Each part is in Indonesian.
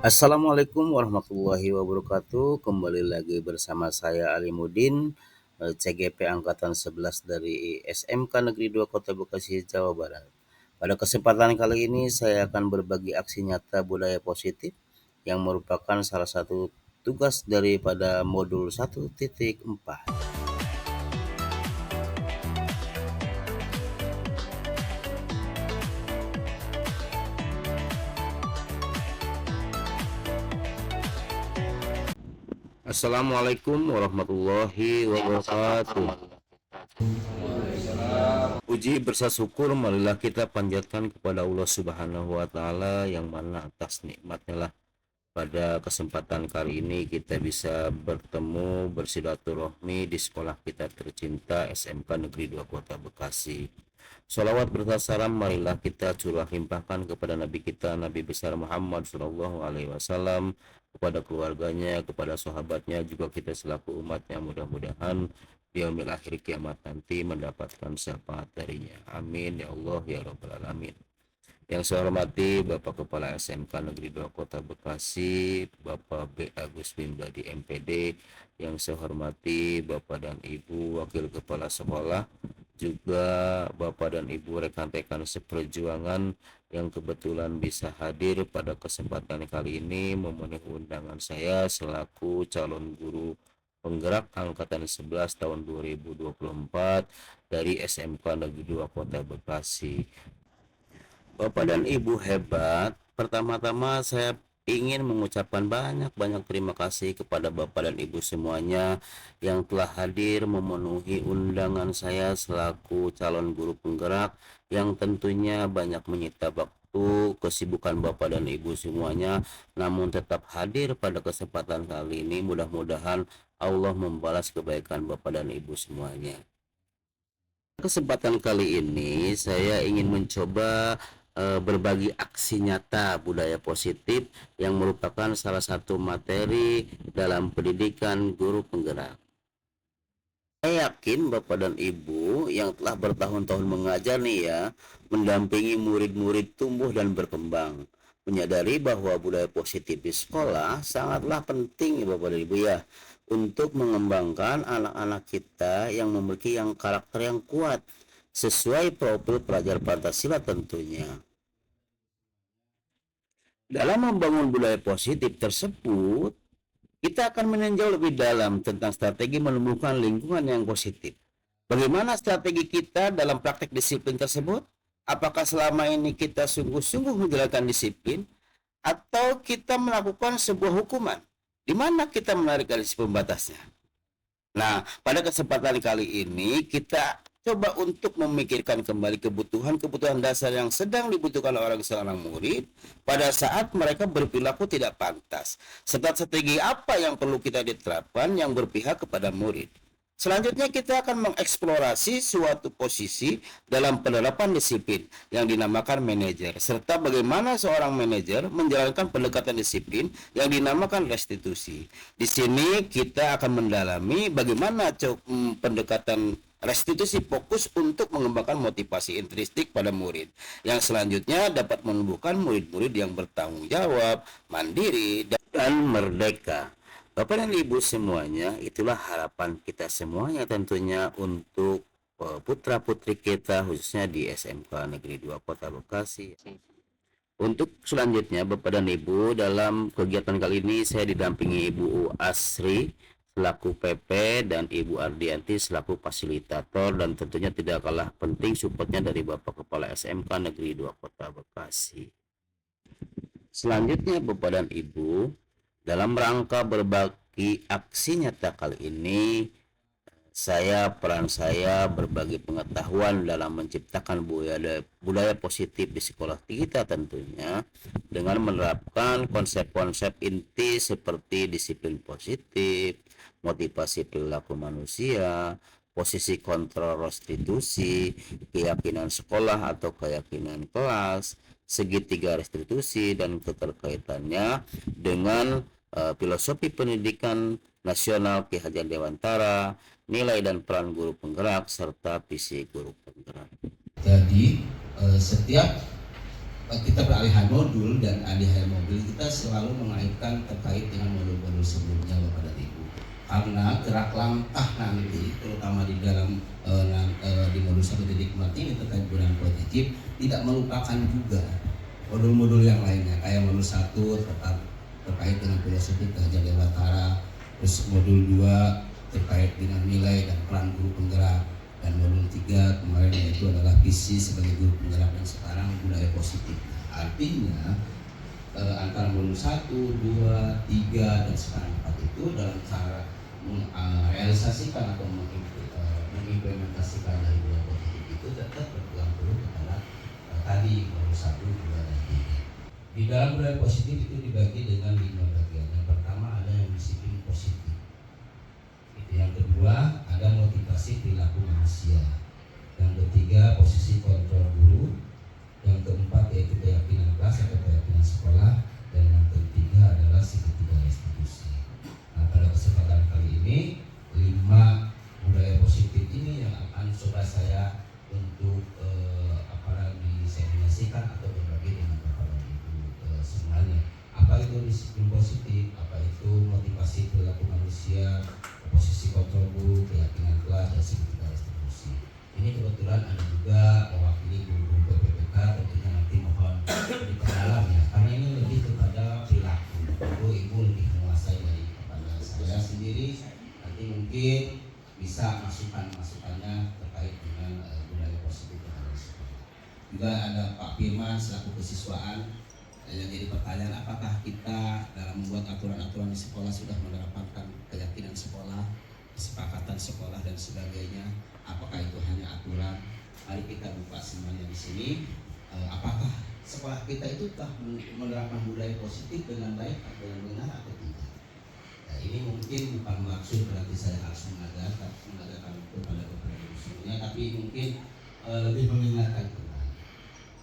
Assalamualaikum warahmatullahi wabarakatuh. Kembali lagi bersama saya Alimuddin, CGP Angkatan 11 dari SMK Negeri 2 Kota Bekasi, Jawa Barat. Pada kesempatan kali ini saya akan berbagi aksi nyata budaya positif yang merupakan salah satu tugas daripada modul 1.4. Assalamualaikum warahmatullahi wabarakatuh. Puji bersyukur marilah kita panjatkan kepada Allah Subhanahu wa taala yang mana atas nikmatnya lah pada kesempatan kali ini kita bisa bertemu bersilaturahmi di sekolah kita tercinta SMK Negeri 2 Kota Bekasi. Salawat berserta salam marilah kita curah limpahkan kepada Nabi kita Nabi besar Muhammad Shallallahu Alaihi Wasallam, kepada keluarganya, kepada sahabatnya, juga kita selaku umatnya, mudah-mudahan di yaumil akhir kiamat nanti mendapatkan syafaat darinya. Amin ya Allah ya Rabbal Alamin. Yang saya hormati Bapak Kepala SMK Negeri 2 Kota Bekasi, Bapak B. Agus Bimbadi MPD. Yang saya hormati Bapak dan Ibu Wakil Kepala Sekolah, juga Bapak dan Ibu rekan-rekan seperjuangan yang kebetulan bisa hadir pada kesempatan kali ini memenuhi undangan saya selaku calon guru penggerak angkatan 11 tahun 2024 dari SMK Negeri 2 Kota Bekasi. Bapak dan Ibu hebat. Pertama-tama saya ingin mengucapkan banyak-banyak terima kasih kepada Bapak dan Ibu semuanya yang telah hadir memenuhi undangan saya selaku calon guru penggerak, yang tentunya banyak menyita waktu kesibukan Bapak dan Ibu semuanya, namun tetap hadir pada kesempatan kali ini. Mudah-mudahan Allah membalas kebaikan Bapak dan Ibu semuanya. Kesempatan kali ini saya ingin mencoba berbagi aksi nyata budaya positif yang merupakan salah satu materi dalam pendidikan guru penggerak. Saya yakin Bapak dan Ibu yang telah bertahun-tahun mengajar nih ya, mendampingi murid-murid tumbuh dan berkembang, menyadari bahwa budaya positif di sekolah sangatlah penting ya Bapak dan Ibu ya, untuk mengembangkan anak-anak kita yang memiliki karakter yang kuat sesuai profil pelajar Pancasila tentunya. Dalam membangun budaya positif tersebut, kita akan meninjau lebih dalam tentang strategi menumbuhkan lingkungan yang positif. Bagaimana strategi kita dalam praktek disiplin tersebut? Apakah selama ini kita sungguh-sungguh menjalankan disiplin atau kita melakukan sebuah hukuman? Di mana kita menarik garis pembatasnya? Nah, pada kesempatan kali ini kita coba untuk memikirkan kembali kebutuhan-kebutuhan dasar yang sedang dibutuhkan oleh seorang murid pada saat mereka berperilaku tidak pantas, serta strategi apa yang perlu kita diterapkan yang berpihak kepada murid. Selanjutnya kita akan mengeksplorasi suatu posisi dalam penerapan disiplin yang dinamakan manajer, serta bagaimana seorang manajer menjalankan pendekatan disiplin yang dinamakan restitusi. Di sini kita akan mendalami bagaimana pendekatan restitusi fokus untuk mengembangkan motivasi intrinsik pada murid, yang selanjutnya dapat menumbuhkan murid-murid yang bertanggung jawab, mandiri, dan merdeka. Bapak dan Ibu semuanya, itulah harapan kita semuanya tentunya untuk putra-putri kita khususnya di SMK Negeri 2 Kota Bekasi. Untuk selanjutnya Bapak dan Ibu, dalam kegiatan kali ini saya didampingi Ibu Asri selaku PP dan Ibu Ardianti selaku fasilitator, dan tentunya tidak kalah penting supportnya dari Bapak Kepala SMK Negeri 2 Kota Bekasi. Selanjutnya Bapak dan Ibu, dalam rangka berbagi aksi nyata kali ini, peran saya berbagi pengetahuan dalam menciptakan budaya positif di sekolah kita tentunya, dengan menerapkan konsep-konsep inti seperti disiplin positif, motivasi perilaku manusia, posisi kontrol restitusi, keyakinan sekolah atau keyakinan kelas, segitiga restitusi, dan keterkaitannya dengan filosofi pendidikan nasional Ki Hajar Dewantara, nilai dan peran guru penggerak, serta visi guru penggerak. Jadi setiap kita peralihan modul dan alih mobil, kita selalu mengaitkan terkait dengan modul-modul sebelumnya Bapak dan Ibu, karena gerak langkah nanti terutama di dalam di modul 1.4 ini terkait penggunaan positif tidak melupakan juga modul-modul yang lainnya, kayak modul 1 tetap terkait dengan filosofi kehajar dewatara, terus modul 2 terkait dengan nilai dan peran guru penggerak, dan modul 3 kemarin yaitu adalah visi sebagai guru penggerak, dan sekarang budaya positif. Artinya antara modul 1, 2, 3 dan sekarang 4 itu dalam cara merealisasikan atau mengimplementasikan dari budaya positif itu tetap berpegang teguh kepada tadi modul 1, 2 dan 3. Di dalam budaya positif itu dibagi dengan 5 bagian. Yang pertama ada yang disiplin positif. Yang kedua ada motivasi perilaku manusia. Yang ketiga posisi kontrol guru. Yang keempat yaitu keyakinan kelas atau keyakinan sekolah. Dan yang ketiga adalah segitiga restitusi. Nah, pada kesempatan kali ini 5 budaya positif ini yang akan coba saya untuk diseminasikan atau berbagi dengan Bapak dan Ibu semuanya. Apa itu disiplin positif, apa itu motivasi perilaku manusia, posisi kontrol guru, keyakinan kelas, dan segitiga restitusi. Ini kebetulan ada juga mewakili guru PPPK, tentunya nanti mohon diperdalam ya, karena ini lebih kepada perilaku. Ibu lebih menguasai dari kepada saya sendiri. Nanti mungkin bisa masukannya terkait dengan budaya positif yang harus. Juga ada Pak Firman selaku kesiswaan. Yang jadi pertanyaan, apakah kita dalam membuat aturan-aturan di sekolah sudah menerapkan keyakinan sekolah, kesepakatan sekolah dan sebagainya? Apakah itu hanya aturan? Mari kita buka semuanya di sini. Apakah sekolah kita itu telah menerapkan budaya positif dengan baik atau dengan benar atau tidak? Nah, ini mungkin bukan maksud berarti saya harus mengadakan kepada ibu semuanya, tapi mungkin lebih mengingatkan kembali,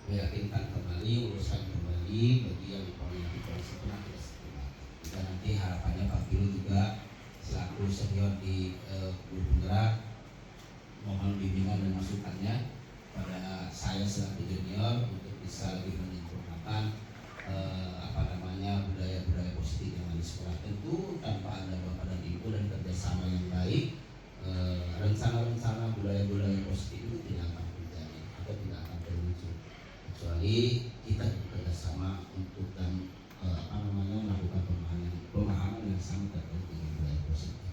meyakinkan kembali, uruskan kembali bagi yang koordinasi pernah kita sebutkan. Dan nanti harapannya Pak Guru juga selaku senior di guru penggerak mohon bimbingan dan masukannya pada saya selaku junior untuk bisa lebih menyempurnakan budaya-budaya positif yang ada di sekolah. Tentu tanpa ada Bapak dan Ibu dan kerjasama yang baik, rencana-rencana budaya-budaya positif itu tidak akan terjadi atau tidak akan terwujud, kecuali kita bekerjasama untuk melakukan pemahaman yang sama terkait dengan budaya positif.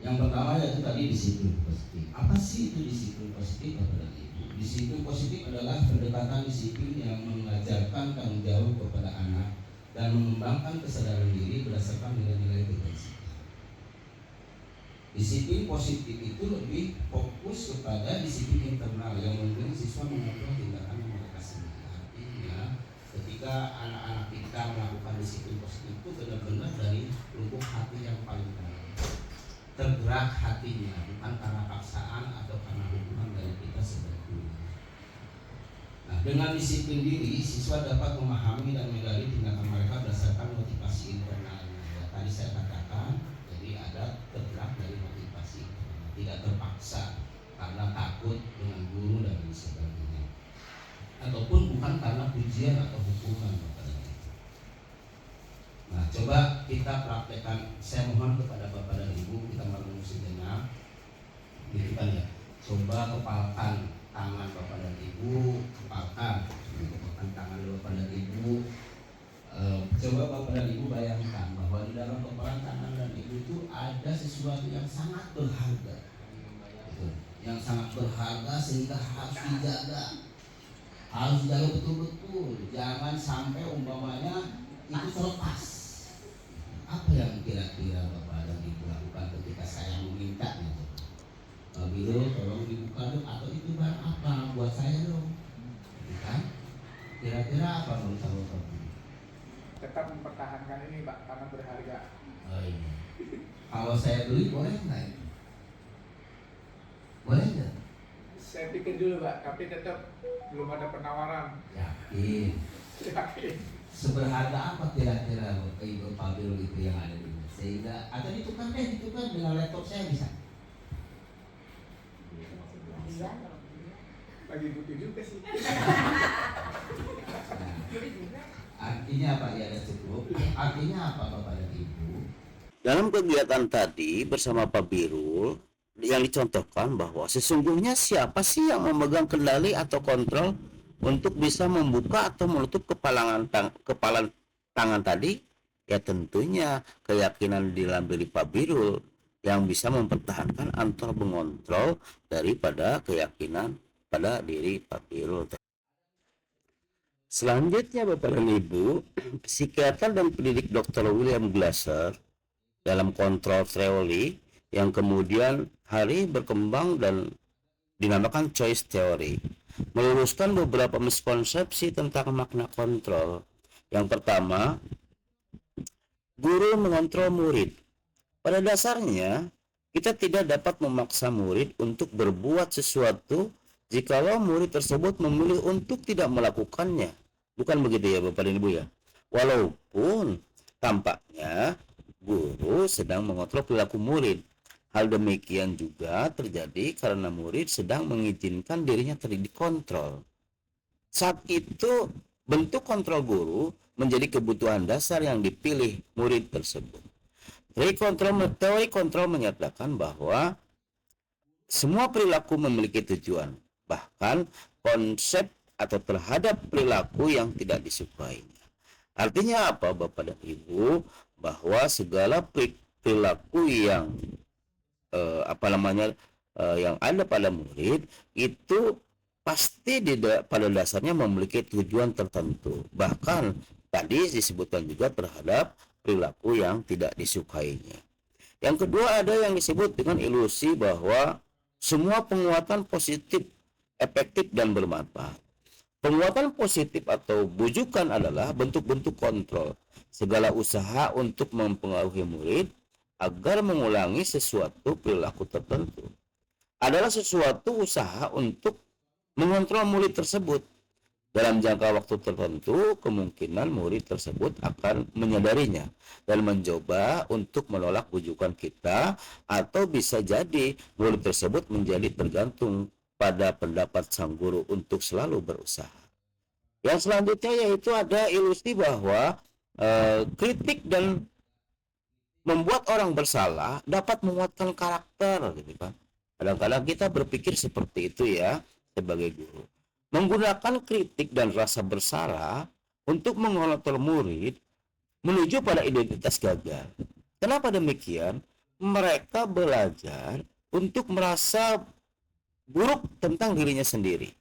Yang pertama yaitu tadi disiplin positif. Apa sih itu disiplin positif Bapak dan Ibu? Disiplin positif adalah pendekatan disiplin yang mengajarkan tanggung jawab kepada anak dan mengembangkan kesadaran diri berdasarkan nilai-nilai kebajikan. Disiplin positif itu lebih fokus kepada disiplin internal yang membuat siswa mengontrol tindakan yang mereka sendiri. Artinya ketika anak-anak kita melakukan disiplin positif itu benar-benar dari lubuk hati yang paling dalam, tergerak hatinya, bukan karena paksaan atau karena hukuman dari kita sebagai guru. Nah, dengan disiplin diri, siswa dapat memahami dan menggali tindakan mereka berdasarkan motivasi internalnya. Ya, tadi saya katakan, jadi ada tergerak dari motivasi internal, tidak terpaksa karena takut dengan guru dan lain sebagainya, ataupun bukan karena pujian atau hukuman. Nah, coba kita praktekkan. Saya mohon kepada Bapak dan Ibu, kita merenung sejenak, gitu kan ya. Coba kepalkan tangan Bapak dan Ibu, kepalkan tangan Bapak dan Ibu. Coba Bapak dan Ibu bayangkan bahwa di dalam kepalan tangan dan Ibu itu ada sesuatu yang sangat berharga, yang sangat berharga sehingga harus dijaga betul-betul. Jangan sampai umpamanya itu terlepas. Apa yang kira-kira Bapak dan Ibu lakukan ketika saya memintanya? Pak Biro, tolong dibuka dong, atau itu barang apa buat saya dong, kan? Kira-kira apa menurut Bapak? Tetap mempertahankan ini Pak, karena berharga. Oh iya. Kalau saya beli boleh nggak? Boleh nggak? Saya pikir dulu Pak, tapi tetap belum ada penawaran. Yakin. Seberharga apa kira-kira Ibu Pak Biro itu yang ada di sini? Sehingga atau ditukar dengan laptop saya bisa. Lagi butuh juga sih. Artinya apa ya, cukup? Artinya apa Bapak dan Ibu? Dalam kegiatan tadi bersama Pak Birul yang dicontohkan bahwa sesungguhnya siapa sih yang memegang kendali atau kontrol untuk bisa membuka atau menutup kepalan tangan tadi? Ya tentunya keyakinan di dalam diri Pak Birul yang bisa mempertahankan atau mengontrol daripada keyakinan pada diri Pak Birul. Selanjutnya Bapak dan Ibu, psikiater dan pendidik Dr. William Glasser dalam kontrol teori yang kemudian hari berkembang dan dinamakan choice theory, meluruskan beberapa miskonsepsi tentang makna kontrol. Yang pertama, guru mengontrol murid. Pada dasarnya, kita tidak dapat memaksa murid untuk berbuat sesuatu jikalau murid tersebut memilih untuk tidak melakukannya. Bukan begitu ya Bapak dan Ibu ya? Walaupun tampaknya guru sedang mengontrol perilaku murid. Hal demikian juga terjadi karena murid sedang mengizinkan dirinya dikontrol. Saat itu, bentuk kontrol guru menjadi kebutuhan dasar yang dipilih murid tersebut. Teori kontrol menyatakan bahwa semua perilaku memiliki tujuan, bahkan konsep atau terhadap perilaku yang tidak disukainya. Artinya apa Bapak dan Ibu? Bahwa segala perilaku yang yang ada pada murid itu pasti pada dasarnya memiliki tujuan tertentu. Bahkan tadi disebutkan juga terhadap perilaku yang tidak disukainya. Yang kedua ada yang disebut dengan ilusi bahwa semua penguatan positif, efektif dan bermanfaat. Penguatan positif atau bujukan adalah bentuk-bentuk kontrol. Segala usaha untuk mempengaruhi murid agar mengulangi sesuatu perilaku tertentu adalah sesuatu usaha untuk mengontrol murid tersebut. Dalam jangka waktu tertentu, kemungkinan murid tersebut akan menyadarinya dan mencoba untuk menolak bujukan kita, atau bisa jadi murid tersebut menjadi tergantung pada pendapat sang guru untuk selalu berusaha. Yang selanjutnya yaitu ada ilusi bahwa kritik dan membuat orang bersalah dapat menguatkan karakter, gitu kan. Kadang-kadang kita berpikir seperti itu ya sebagai guru. Menggunakan kritik dan rasa bersalah untuk mengontrol murid menuju pada identitas gagal. Kenapa demikian? Mereka belajar untuk merasa buruk tentang dirinya sendiri.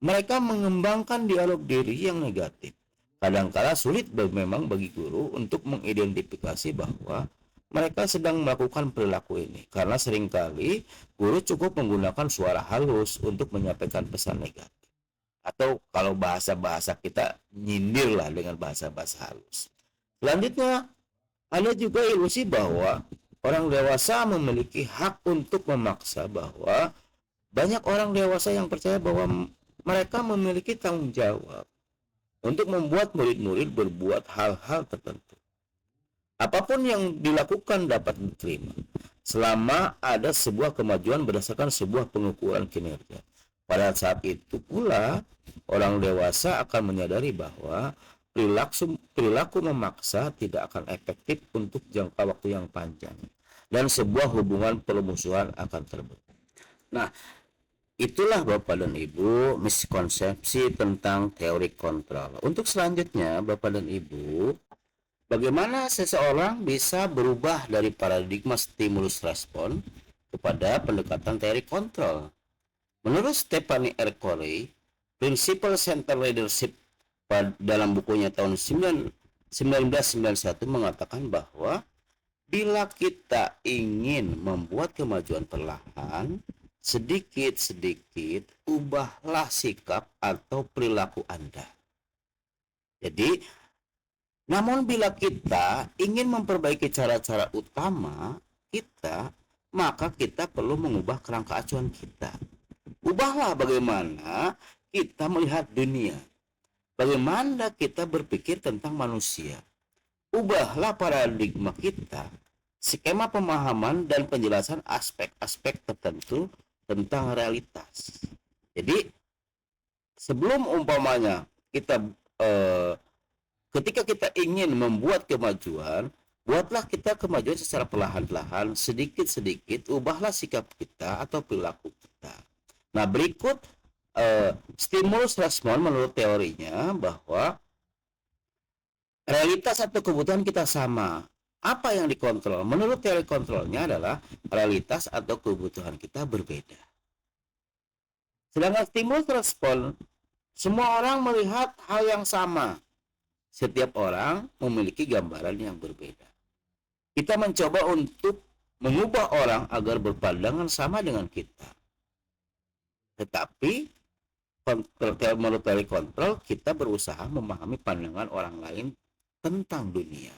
Mereka mengembangkan dialog diri yang negatif. Kadang-kala sulit memang bagi guru untuk mengidentifikasi bahwa mereka sedang melakukan perilaku ini, karena seringkali guru cukup menggunakan suara halus untuk menyampaikan pesan negatif. Atau kalau bahasa-bahasa kita nyindir lah dengan bahasa-bahasa halus. Selanjutnya, ada juga ilusi bahwa orang dewasa memiliki hak untuk memaksa, bahwa banyak orang dewasa yang percaya bahwa mereka memiliki tanggung jawab untuk membuat murid-murid berbuat hal-hal tertentu. Apapun yang dilakukan dapat diterima selama ada sebuah kemajuan berdasarkan sebuah pengukuran kinerja. Pada saat itu pula orang dewasa akan menyadari bahwa perilaku memaksa tidak akan efektif untuk jangka waktu yang panjang, dan sebuah hubungan permusuhan akan terbentuk. Nah, itulah Bapak dan Ibu miskonsepsi tentang teori kontrol. Untuk selanjutnya Bapak dan Ibu, bagaimana seseorang bisa berubah dari paradigma stimulus respon kepada pendekatan teori kontrol? Menurut Stephanie R. Covey, Principle Center Leadership dalam bukunya tahun 1991 mengatakan bahwa bila kita ingin membuat kemajuan perlahan, sedikit-sedikit ubahlah sikap atau perilaku Anda. Jadi, namun bila kita ingin memperbaiki cara-cara utama kita, maka kita perlu mengubah kerangka acuan kita. Ubahlah bagaimana kita melihat dunia, bagaimana kita berpikir tentang manusia. Ubahlah paradigma kita, skema pemahaman dan penjelasan aspek-aspek tertentu tentang realitas. Jadi sebelum umpamanya kita ketika kita ingin membuat kemajuan, buatlah kita kemajuan secara perlahan-lahan, sedikit-sedikit, ubahlah sikap kita atau perilaku kita. Nah, berikut stimulus respon menurut teorinya bahwa realitas atau kebutuhan kita sama. Apa yang dikontrol? Menurut teori kontrolnya adalah realitas atau kebutuhan kita berbeda. Sedangkan stimulus respon, semua orang melihat hal yang sama. Setiap orang memiliki gambaran yang berbeda. Kita mencoba untuk mengubah orang agar berpandangan sama dengan kita. Tetapi menurut teori kontrol, kita berusaha memahami pandangan orang lain tentang dunia.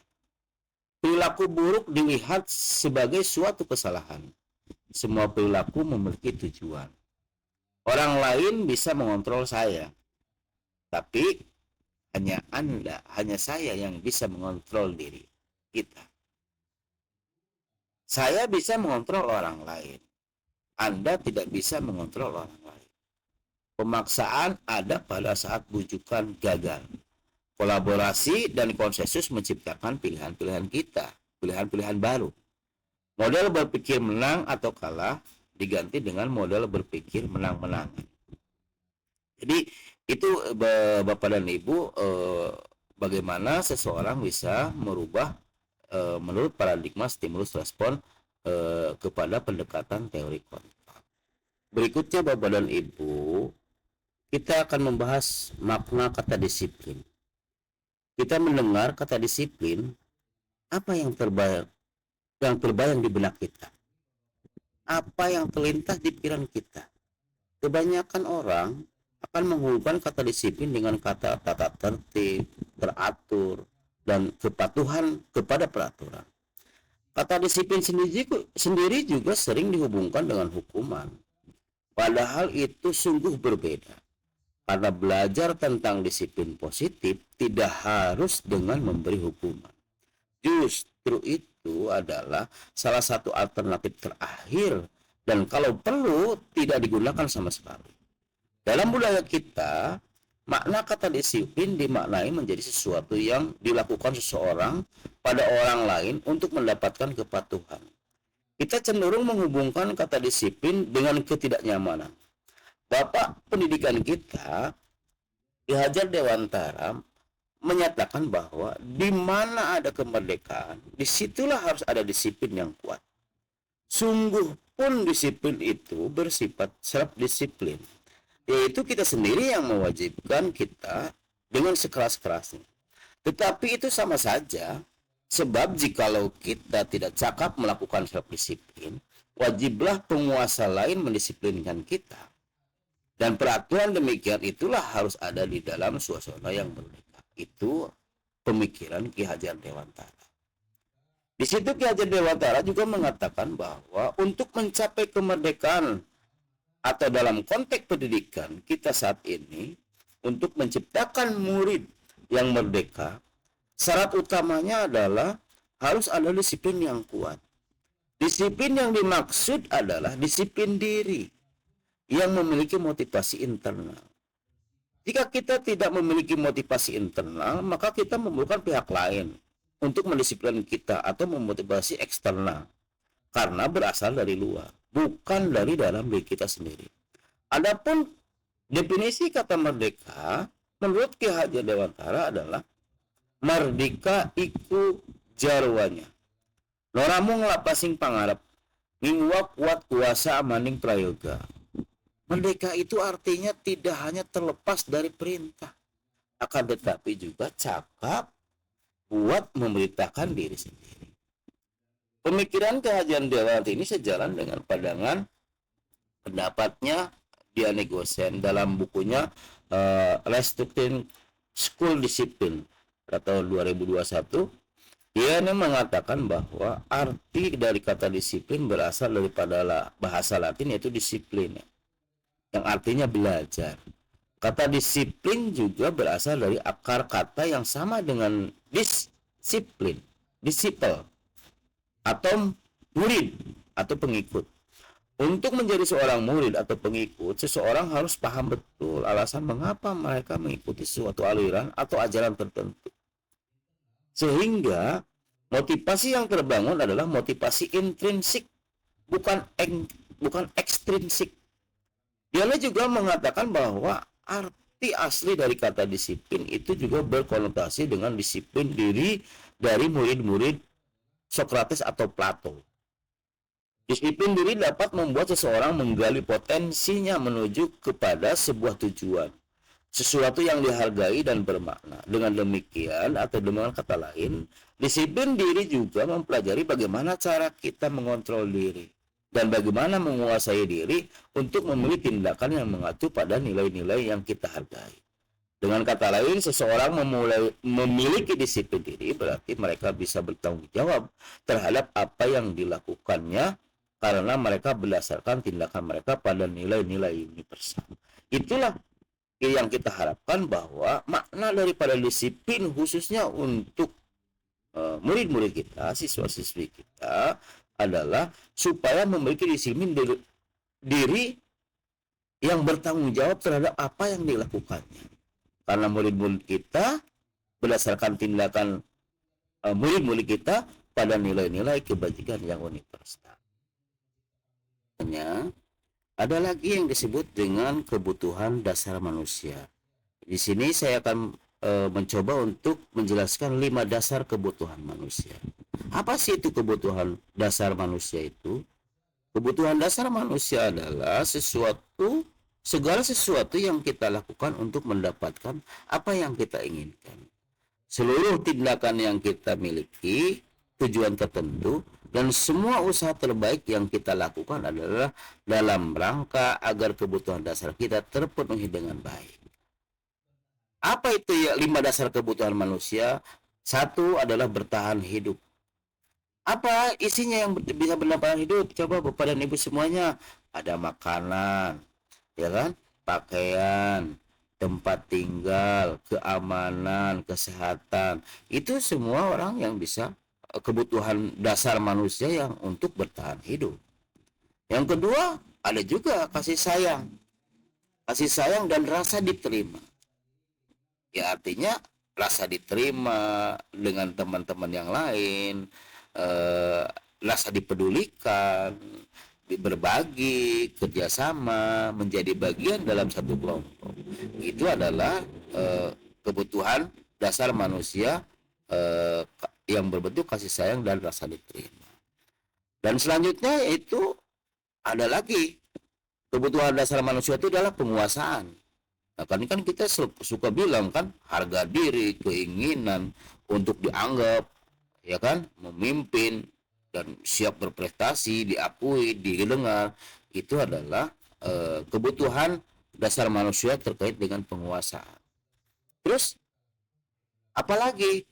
Perilaku buruk dilihat sebagai suatu kesalahan. Semua perilaku memiliki tujuan. Orang lain bisa mengontrol saya, tapi hanya saya yang bisa mengontrol diri kita. Saya bisa mengontrol orang lain. Anda tidak bisa mengontrol orang lain. Pemaksaan ada pada saat bujukan gagal. Kolaborasi dan konsensus menciptakan pilihan-pilihan kita, pilihan-pilihan baru. Model berpikir menang atau kalah diganti dengan model berpikir menang-menangan. Jadi itu Bapak dan Ibu, bagaimana seseorang bisa merubah menurut paradigma stimulus respon kepada pendekatan teori kontrol. Berikutnya Bapak dan Ibu, kita akan membahas makna kata disiplin. Kita mendengar kata disiplin, apa yang terbayang di benak kita? Apa yang terlintas di pikiran kita? Kebanyakan orang akan menghubungkan kata disiplin dengan kata tata tertib, teratur, dan kepatuhan kepada peraturan. Kata disiplin sendiri juga sering dihubungkan dengan hukuman. Padahal itu sungguh berbeda. Karena belajar tentang disiplin positif tidak harus dengan memberi hukuman. Justru itu adalah salah satu alternatif terakhir dan kalau perlu tidak digunakan sama sekali. Dalam budaya kita, makna kata disiplin dimaknai menjadi sesuatu yang dilakukan seseorang pada orang lain untuk mendapatkan kepatuhan. Kita cenderung menghubungkan kata disiplin dengan ketidaknyamanan. Bapak pendidikan kita, Ki Hajar Dewantara, menyatakan bahwa di mana ada kemerdekaan, disitulah harus ada disiplin yang kuat. Sungguh pun disiplin itu bersifat self-disiplin, yaitu kita sendiri yang mewajibkan kita dengan sekeras-kerasnya. Tetapi itu sama saja, sebab jikalau kita tidak cakap melakukan self-disiplin, wajiblah penguasa lain mendisiplinkan kita. Dan peraturan demikian itulah harus ada di dalam suasana yang merdeka. Itu pemikiran Ki Hajar Dewantara. Di situ Ki Hajar Dewantara juga mengatakan bahwa untuk mencapai kemerdekaan atau dalam konteks pendidikan kita saat ini, untuk menciptakan murid yang merdeka, syarat utamanya adalah harus ada disiplin yang kuat. Disiplin yang dimaksud adalah disiplin diri yang memiliki motivasi internal. Jika kita tidak memiliki motivasi internal, maka kita memerlukan pihak lain untuk mendisiplin kita atau memotivasi eksternal karena berasal dari luar, bukan dari dalam diri kita sendiri. Adapun definisi kata merdeka menurut Ki Hajar Dewantara adalah merdeka iku jarwanya. Noramung lapasing pangarep, ngiwap kuat kuasa maning prayoga. Merdeka itu artinya tidak hanya terlepas dari perintah, akan tetapi juga cakap buat memberitakan diri sendiri. Pemikiran Ki Hajar Dewantara ini sejalan dengan pandangan pendapatnya Diane Gosen dalam bukunya Restructuring School Discipline pada tahun 2021. Dia mengatakan bahwa arti dari kata disiplin berasal daripada bahasa Latin yaitu disiplin, yang artinya belajar. Kata disiplin juga berasal dari akar kata yang sama dengan disiplin, disciple, atau murid atau pengikut. Untuk menjadi seorang murid atau pengikut, seseorang harus paham betul alasan mengapa mereka mengikuti suatu aliran atau ajaran tertentu. Sehingga motivasi yang terbangun adalah motivasi intrinsik, bukan ekstrinsik. Diana juga mengatakan bahwa arti asli dari kata disiplin itu juga berkonotasi dengan disiplin diri dari murid-murid Sokrates atau Plato. Disiplin diri dapat membuat seseorang menggali potensinya menuju kepada sebuah tujuan, sesuatu yang dihargai dan bermakna. Dengan demikian, atau dengan kata lain, disiplin diri juga mempelajari bagaimana cara kita mengontrol diri dan bagaimana menguasai diri untuk memilih tindakan yang mengacu pada nilai-nilai yang kita hargai. Dengan kata lain, seseorang memiliki disiplin diri berarti mereka bisa bertanggung jawab terhadap apa yang dilakukannya karena mereka berdasarkan tindakan mereka pada nilai-nilai universal. Itulah yang kita harapkan, bahwa makna daripada disiplin khususnya untuk murid-murid kita, siswa-siswi kita, adalah supaya memiliki disiplin diri yang bertanggung jawab terhadap apa yang dilakukannya. Karena murid-murid kita berdasarkan tindakan murid-murid kita pada nilai-nilai kebajikan yang universal. Ada lagi yang disebut dengan kebutuhan dasar manusia. Di sini saya akan mencoba untuk menjelaskan 5 dasar kebutuhan manusia. Apa sih itu kebutuhan dasar manusia itu? Kebutuhan dasar manusia adalah segala sesuatu yang kita lakukan untuk mendapatkan apa yang kita inginkan. Seluruh tindakan yang kita miliki, tujuan tertentu, dan semua usaha terbaik yang kita lakukan adalah dalam rangka agar kebutuhan dasar kita terpenuhi dengan baik. Apa itu ya 5 dasar kebutuhan manusia? 1 adalah bertahan hidup. Apa isinya yang bisa bertahan hidup? Coba Bapak dan Ibu semuanya. Ada makanan, ya kan? Pakaian, tempat tinggal, keamanan, kesehatan. Itu semua orang yang bisa, kebutuhan dasar manusia yang untuk bertahan hidup. Yang kedua, ada juga kasih sayang. Kasih sayang dan rasa diterima. Ya, artinya rasa diterima dengan teman-teman yang lain, rasa dipedulikan, berbagi, kerjasama, menjadi bagian dalam satu kelompok. Itu adalah kebutuhan dasar manusia yang berbentuk kasih sayang dan rasa diterima. Dan selanjutnya yaitu ada lagi kebutuhan dasar manusia itu adalah penguasaan. Nah, kan kita suka bilang kan, harga diri, keinginan untuk dianggap, ya kan, memimpin dan siap berprestasi, diakui, didengar, itu adalah kebutuhan dasar manusia terkait dengan penguasaan. Terus apalagi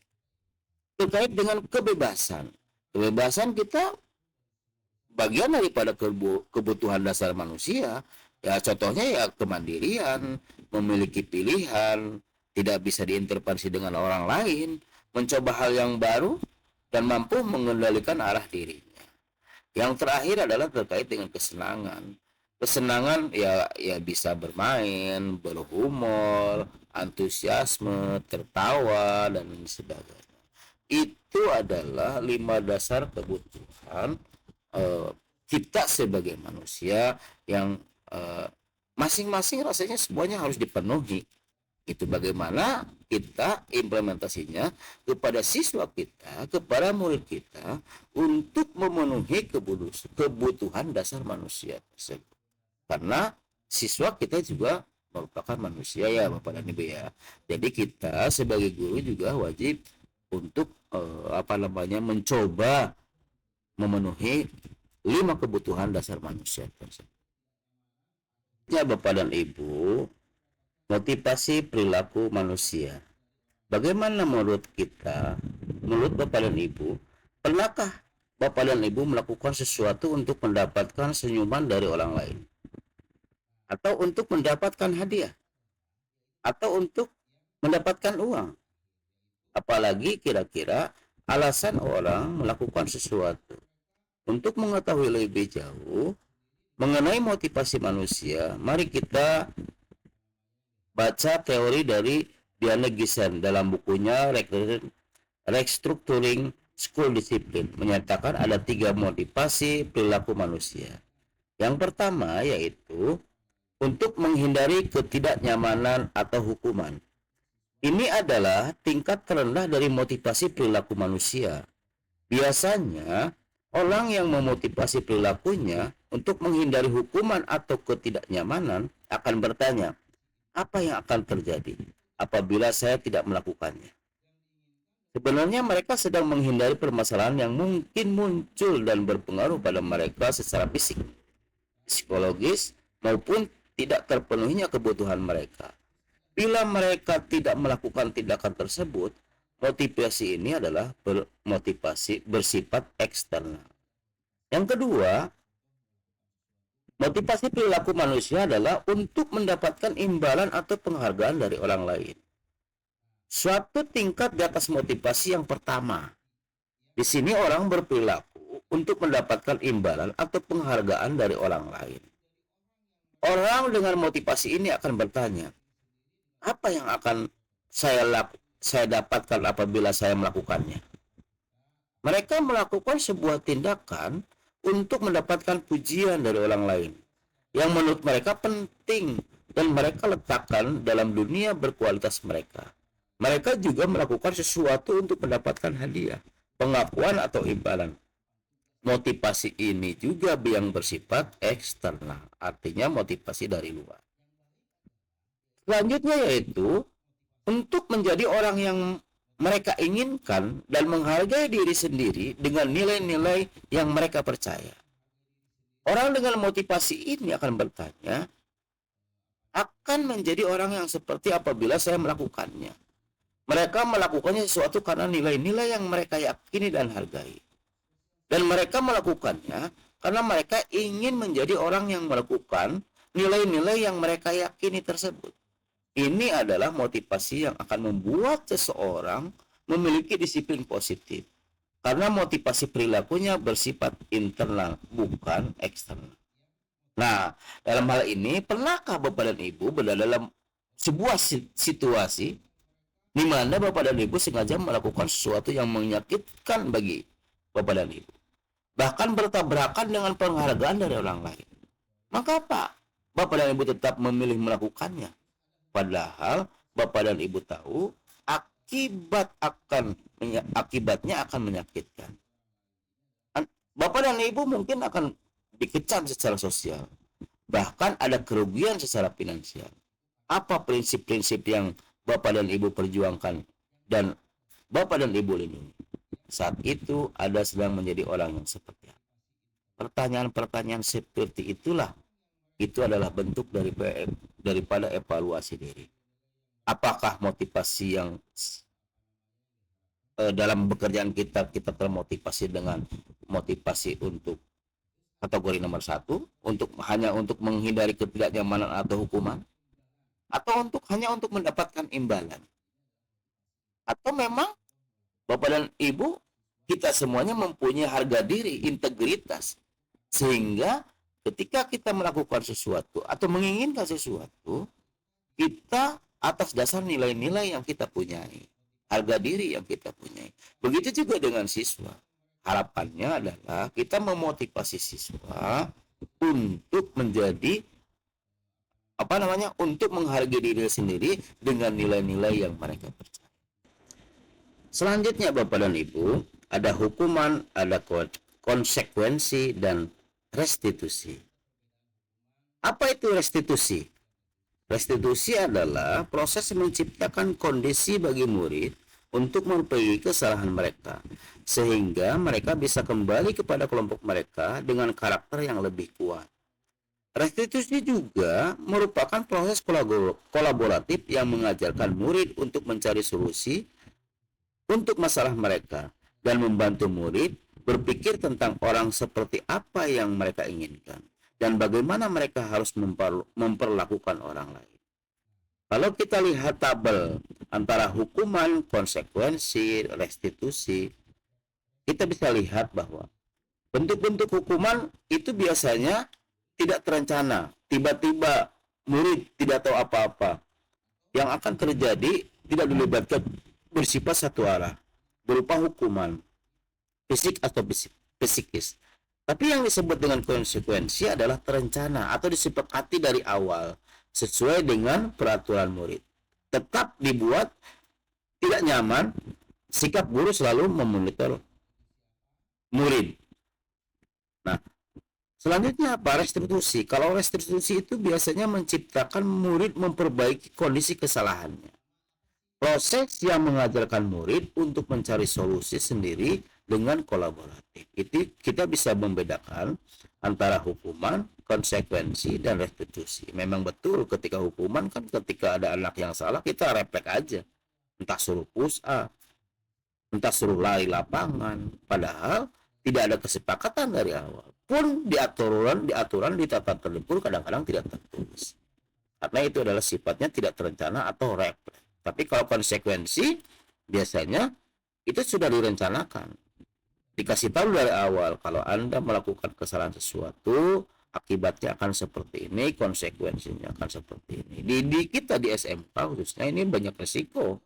terkait dengan kebebasan. Kebebasan kita bagian daripada kebutuhan dasar manusia. Ya, contohnya ya kemandirian, memiliki pilihan, tidak bisa diintervensi dengan orang lain, mencoba hal yang baru, dan mampu mengendalikan arah dirinya. Yang terakhir adalah terkait dengan kesenangan. Kesenangan ya bisa bermain, berhumor, antusiasme, tertawa, dan sebagainya. Itu adalah 5 dasar kebutuhan kita sebagai manusia yang masing-masing rasanya semuanya harus dipenuhi. Itu bagaimana kita implementasinya kepada siswa kita, kepada murid kita, untuk memenuhi kebutuhan dasar manusia tersebut. Karena siswa kita juga merupakan manusia ya Bapak dan Ibu ya. Jadi kita sebagai guru juga wajib untuk mencoba memenuhi 5 kebutuhan dasar manusia tersebut. Ya Bapak dan Ibu, motivasi perilaku manusia. Bagaimana menurut kita, menurut Bapak dan Ibu, pernahkah Bapak dan Ibu melakukan sesuatu untuk mendapatkan senyuman dari orang lain? Atau untuk mendapatkan hadiah? Atau untuk mendapatkan uang? Apalagi kira-kira alasan orang melakukan sesuatu. Untuk mengetahui lebih jauh mengenai motivasi manusia, mari kita baca teori dari Diana Gisen dalam bukunya Restructuring School Discipline menyatakan ada 3 motivasi perilaku manusia. Yang pertama yaitu untuk menghindari ketidaknyamanan atau hukuman. Ini adalah tingkat terendah dari motivasi perilaku manusia. Biasanya, orang yang memotivasi perilakunya untuk menghindari hukuman atau ketidaknyamanan akan bertanya, apa yang akan terjadi apabila saya tidak melakukannya? Sebenarnya mereka sedang menghindari permasalahan yang mungkin muncul dan berpengaruh pada mereka secara fisik, psikologis, maupun tidak terpenuhinya kebutuhan mereka. Bila mereka tidak melakukan tindakan tersebut, motivasi ini adalah motivasi bersifat eksternal. Yang kedua, motivasi perilaku manusia adalah untuk mendapatkan imbalan atau penghargaan dari orang lain. Suatu tingkat di atas motivasi yang pertama. Di sini orang berperilaku untuk mendapatkan imbalan atau penghargaan dari orang lain. Orang dengan motivasi ini akan bertanya, apa yang akan saya dapatkan apabila saya melakukannya? Mereka melakukan sebuah tindakan untuk mendapatkan pujian dari orang lain yang menurut mereka penting dan mereka letakkan dalam dunia berkualitas mereka. Mereka juga melakukan sesuatu untuk mendapatkan hadiah, pengakuan atau imbalan. Motivasi ini juga yang bersifat eksternal, artinya motivasi dari luar. Selanjutnya yaitu untuk menjadi orang yang mereka inginkan dan menghargai diri sendiri dengan nilai-nilai yang mereka percaya. Orang dengan motivasi ini akan bertanya, akan menjadi orang yang seperti apabila saya melakukannya. Mereka melakukannya sesuatu karena nilai-nilai yang mereka yakini dan hargai. Dan mereka melakukannya karena mereka ingin menjadi orang yang melakukan nilai-nilai yang mereka yakini tersebut. Ini adalah motivasi yang akan membuat seseorang memiliki disiplin positif. Karena motivasi perilakunya bersifat internal, bukan eksternal. Nah, dalam hal ini, pernahkah Bapak dan Ibu berada dalam sebuah situasi di mana Bapak dan Ibu sengaja melakukan sesuatu yang menyakitkan bagi Bapak dan Ibu? Bahkan bertabrakan dengan penghargaan dari orang lain. Maka apa? Bapak dan Ibu tetap memilih melakukannya. Padahal Bapak dan Ibu tahu akibatnya akan menyakitkan. Bapak dan Ibu mungkin akan dikecam secara sosial. Bahkan ada kerugian secara finansial. Apa prinsip-prinsip yang Bapak dan Ibu perjuangkan dan Bapak dan Ibu lindungi? Saat itu ada sedang menjadi orang yang seperti apa? Pertanyaan-pertanyaan seperti itulah, itu adalah bentuk daripada evaluasi diri. Apakah motivasi yang dalam pekerjaan kita termotivasi dengan motivasi untuk kategori nomor 1, hanya untuk menghindari ketidaknyamanan atau hukuman, atau hanya untuk mendapatkan imbalan, atau memang Bapak dan Ibu, kita semuanya mempunyai harga diri, integritas. Sehingga ketika kita melakukan sesuatu atau menginginkan sesuatu, kita atas dasar nilai-nilai yang kita punyai, harga diri yang kita punyai. Begitu juga dengan siswa. Harapannya adalah kita memotivasi siswa untuk menjadi untuk menghargai diri sendiri dengan nilai-nilai yang mereka percaya. Selanjutnya Bapak dan Ibu, ada hukuman, ada konsekuensi, dan restitusi. Apa itu restitusi? Restitusi adalah proses menciptakan kondisi bagi murid untuk memperbaiki kesalahan mereka, sehingga mereka bisa kembali kepada kelompok mereka dengan karakter yang lebih kuat. Restitusi juga merupakan proses kolaboratif yang mengajarkan murid untuk mencari solusi untuk masalah mereka dan membantu murid berpikir tentang orang seperti apa yang mereka inginkan dan bagaimana mereka harus memperlakukan orang lain. Kalau kita lihat tabel antara hukuman, konsekuensi, restitusi, kita bisa lihat bahwa bentuk-bentuk hukuman itu biasanya tidak terencana, tiba-tiba murid tidak tahu apa-apa. Yang akan terjadi tidak dilibatkan, bersifat satu arah. berupa hukuman fisik atau psikis. Tapi yang disebut dengan konsekuensi adalah terencana atau disepakati dari awal sesuai dengan peraturan murid. Tetap dibuat tidak nyaman, sikap guru selalu memonitor murid. Nah, selanjutnya apa? Restitusi. Kalau restitusi itu biasanya menciptakan murid memperbaiki kondisi kesalahannya. Proses yang mengajarkan murid untuk mencari solusi sendiri dengan kolaboratif. Itu kita bisa membedakan antara hukuman, konsekuensi, dan restitusi. Memang betul ketika hukuman kan ketika ada anak yang salah kita refleks aja. Entah suruh push up, entah suruh lari lapangan. Padahal tidak ada kesepakatan dari awal. Pun di aturan di tata tertib kadang-kadang tidak tertulis. Karena itu adalah sifatnya tidak terencana atau refleks. Tapi kalau konsekuensi biasanya itu sudah direncanakan. Dikasih tahu dari awal kalau Anda melakukan kesalahan sesuatu, akibatnya akan seperti ini, konsekuensinya akan seperti ini. Di kita di SMK khususnya ini banyak resiko.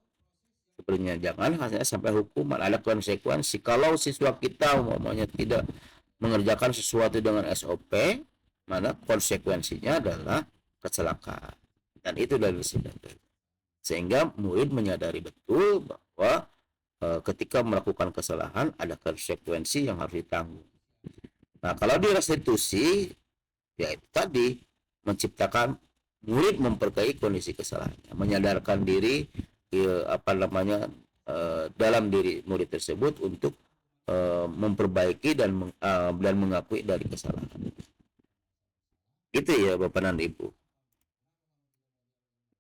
Sebenarnya jangan hanya sampai hukuman, ada konsekuensi. Kalau siswa kita umpamanya tidak mengerjakan sesuatu dengan SOP, mana konsekuensinya adalah kecelakaan. Dan itu dari sudah. Sehingga murid menyadari betul bahwa ketika melakukan kesalahan ada konsekuensi yang harus ditanggung. Nah, kalau di restitusi ya itu tadi menciptakan murid memperbaiki kondisi kesalahannya, menyadarkan diri dalam diri murid tersebut untuk memperbaiki dan mengakui dari kesalahan. Itu ya Bapak dan Ibu.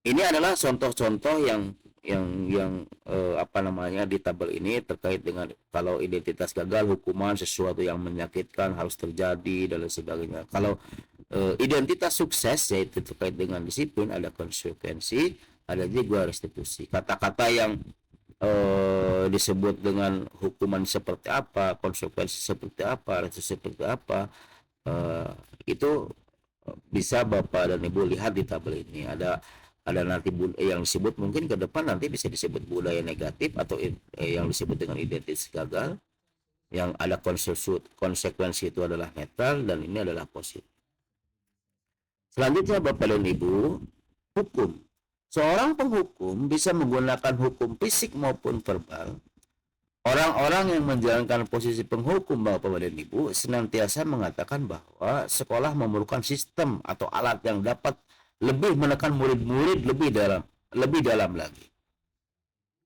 Ini adalah contoh-contoh yang di tabel ini terkait dengan kalau identitas gagal, hukuman, sesuatu yang menyakitkan harus terjadi dan lain sebagainya. Kalau identitas sukses yaitu terkait dengan disiplin, ada konsekuensi, ada juga restitusi. Kata-kata yang disebut dengan hukuman seperti apa, konsekuensi seperti apa, restitusi seperti apa, itu bisa Bapak dan Ibu lihat di tabel ini. Ada nanti yang disebut mungkin ke depan nanti bisa disebut budaya negatif atau yang disebut dengan identitas gagal, yang ada konsekuensi itu adalah netral dan ini adalah positif. Selanjutnya Bapak dan Ibu, hukum. Seorang penghukum bisa menggunakan hukum fisik maupun verbal. Orang-orang yang menjalankan posisi penghukum Bapak dan Ibu senantiasa mengatakan bahwa sekolah memerlukan sistem atau alat yang dapat lebih menekan murid-murid lebih dalam lagi.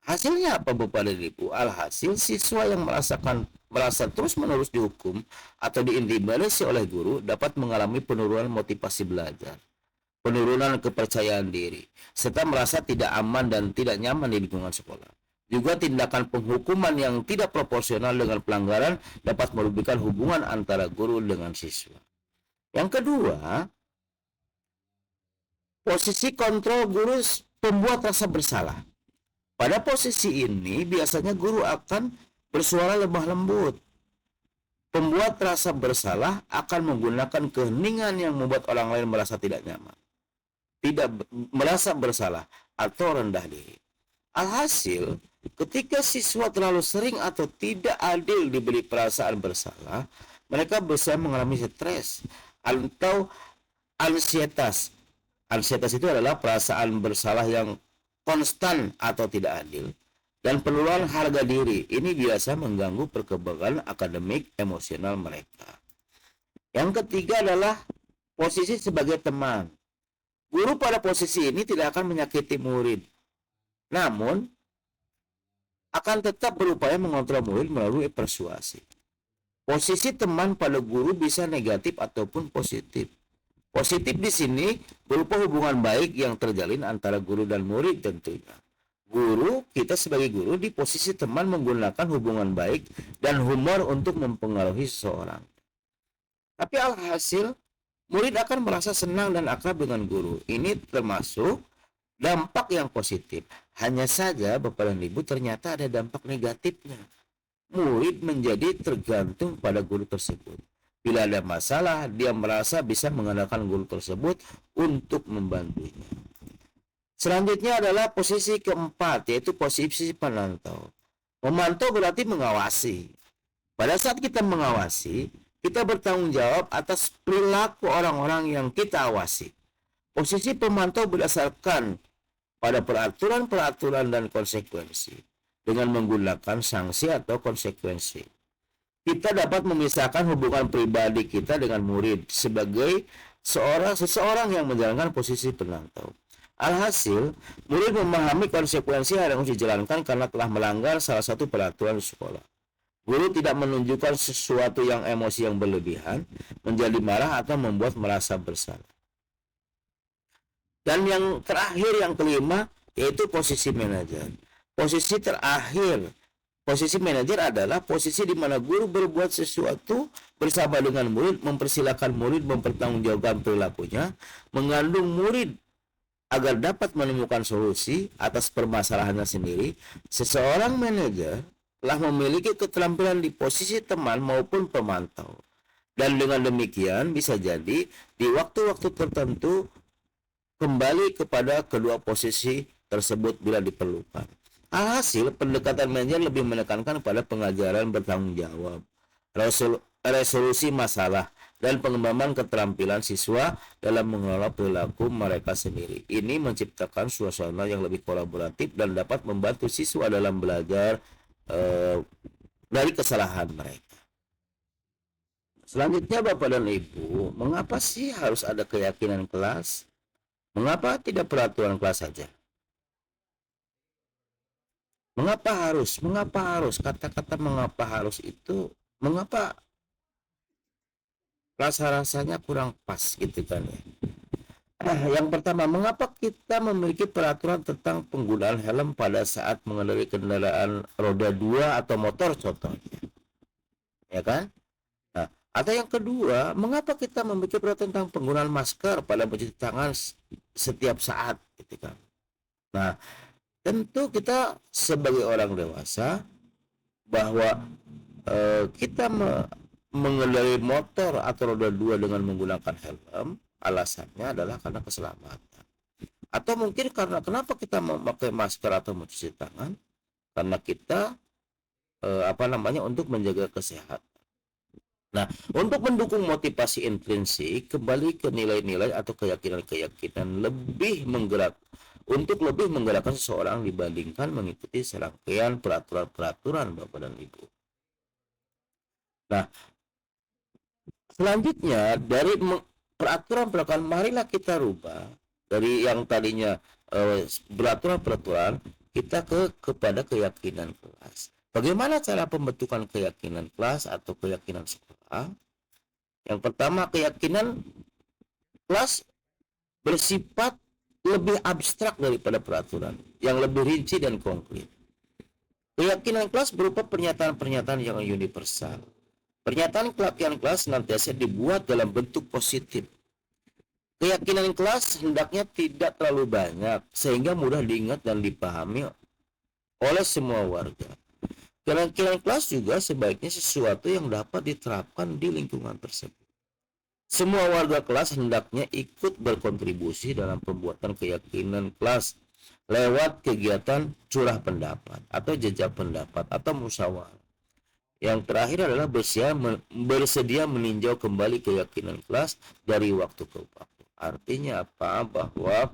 Hasilnya apa Bapak dan Ibu? Alhasil siswa yang merasa terus-menerus dihukum atau diintimidasi oleh guru dapat mengalami penurunan motivasi belajar, penurunan kepercayaan diri, serta merasa tidak aman dan tidak nyaman di lingkungan sekolah. Juga tindakan penghukuman yang tidak proporsional dengan pelanggaran dapat merugikan hubungan antara guru dengan siswa. Yang kedua, posisi kontrol guru pembuat rasa bersalah. Pada posisi ini biasanya guru akan bersuara lemah lembut. Pembuat rasa bersalah akan menggunakan keheningan yang membuat orang lain merasa tidak nyaman, tidak merasa bersalah atau rendah diri. Alhasil, ketika siswa terlalu sering atau tidak adil diberi perasaan bersalah, mereka bisa mengalami stres atau ansietas. Ansietas itu adalah perasaan bersalah yang konstan atau tidak adil dan penurunan harga diri. Ini biasa mengganggu perkembangan akademik emosional mereka. Yang ketiga adalah posisi sebagai teman. Guru pada posisi ini tidak akan menyakiti murid, namun akan tetap berupaya mengontrol murid melalui persuasi. Posisi teman pada guru bisa negatif ataupun positif. Positif di sini berupa hubungan baik yang terjalin antara guru dan murid tentunya. Kita sebagai guru di posisi teman menggunakan hubungan baik dan humor untuk mempengaruhi seseorang. Tapi alhasil, murid akan merasa senang dan akrab dengan guru. Ini termasuk dampak yang positif. Hanya saja Bapak dan Ibu ternyata ada dampak negatifnya. Murid menjadi tergantung pada guru tersebut. Bila ada masalah, dia merasa bisa mengandalkan guru tersebut untuk membantunya. Selanjutnya adalah posisi keempat, yaitu posisi penantau. Memantau berarti mengawasi. Pada saat kita mengawasi, kita bertanggung jawab atas perilaku orang-orang yang kita awasi. Posisi pemantau berdasarkan pada peraturan-peraturan dan konsekuensi dengan menggunakan sanksi atau konsekuensi. Kita dapat memisahkan hubungan pribadi kita dengan murid sebagai seseorang yang menjalankan posisi penantau. Alhasil, murid memahami konsekuensi yang harus dijalankan karena telah melanggar salah satu peraturan sekolah. Guru tidak menunjukkan sesuatu yang emosi yang berlebihan, menjadi marah atau membuat merasa bersalah. Dan yang terakhir, yang kelima, yaitu posisi manajer. Posisi terakhir, posisi manajer adalah posisi di mana guru berbuat sesuatu bersama dengan murid, mempersilahkan murid mempertanggungjawabkan perilakunya, mengandung murid agar dapat menemukan solusi atas permasalahannya sendiri. Seseorang manajer telah memiliki keterampilan di posisi teman maupun pemantau. Dan dengan demikian bisa jadi di waktu-waktu tertentu kembali kepada kedua posisi tersebut bila diperlukan. Alhasil, pendekatan manajer lebih menekankan pada pengajaran bertanggung jawab, resolusi masalah, dan pengembangan keterampilan siswa dalam mengelola perilaku mereka sendiri. Ini menciptakan suasana yang lebih kolaboratif dan dapat membantu siswa dalam belajar dari kesalahan mereka. Selanjutnya, Bapak dan Ibu, mengapa sih harus ada keyakinan kelas? Mengapa tidak peraturan kelas saja? Mengapa harus? Mengapa harus? Kata-kata mengapa harus itu, mengapa rasa-rasanya kurang pas gitu kan ya. Yang pertama, mengapa kita memiliki peraturan tentang penggunaan helm pada saat mengendarai kendaraan roda 2 atau motor contohnya, ya kan? Nah, atau yang kedua, mengapa kita memiliki peraturan tentang penggunaan masker pada mencuci tangan setiap saat, gitu kan? Nah, tentu kita sebagai orang dewasa bahwa kita mengendarai motor atau roda 2 dengan menggunakan helm, alasannya adalah karena keselamatan. Atau mungkin karena kenapa kita memakai masker atau mencuci tangan? Karena kita untuk menjaga kesehatan. Nah, untuk mendukung motivasi intrinsik, kembali ke nilai-nilai atau keyakinan-keyakinan lebih menggerakkan seseorang dibandingkan mengikuti serangkaian peraturan-peraturan Bapak dan Ibu. Nah, selanjutnya dari peraturan-peraturan, marilah kita rubah dari yang tadinya peraturan-peraturan kita kepada keyakinan kelas. Bagaimana cara pembentukan keyakinan kelas atau keyakinan sekolah? Yang pertama, keyakinan kelas bersifat lebih abstrak daripada peraturan, yang lebih rinci dan konkret. Keyakinan kelas berupa pernyataan-pernyataan yang universal. Pernyataan keyakinan kelas senantiasa dibuat dalam bentuk positif. Keyakinan kelas hendaknya tidak terlalu banyak sehingga mudah diingat dan dipahami oleh semua warga. Keyakinan kelas juga sebaiknya sesuatu yang dapat diterapkan di lingkungan tersebut. Semua warga kelas hendaknya ikut berkontribusi dalam pembuatan keyakinan kelas lewat kegiatan curah pendapat atau jejak pendapat atau musyawarah. Yang terakhir adalah bersedia meninjau kembali keyakinan kelas dari waktu ke waktu. Artinya apa? Bahwa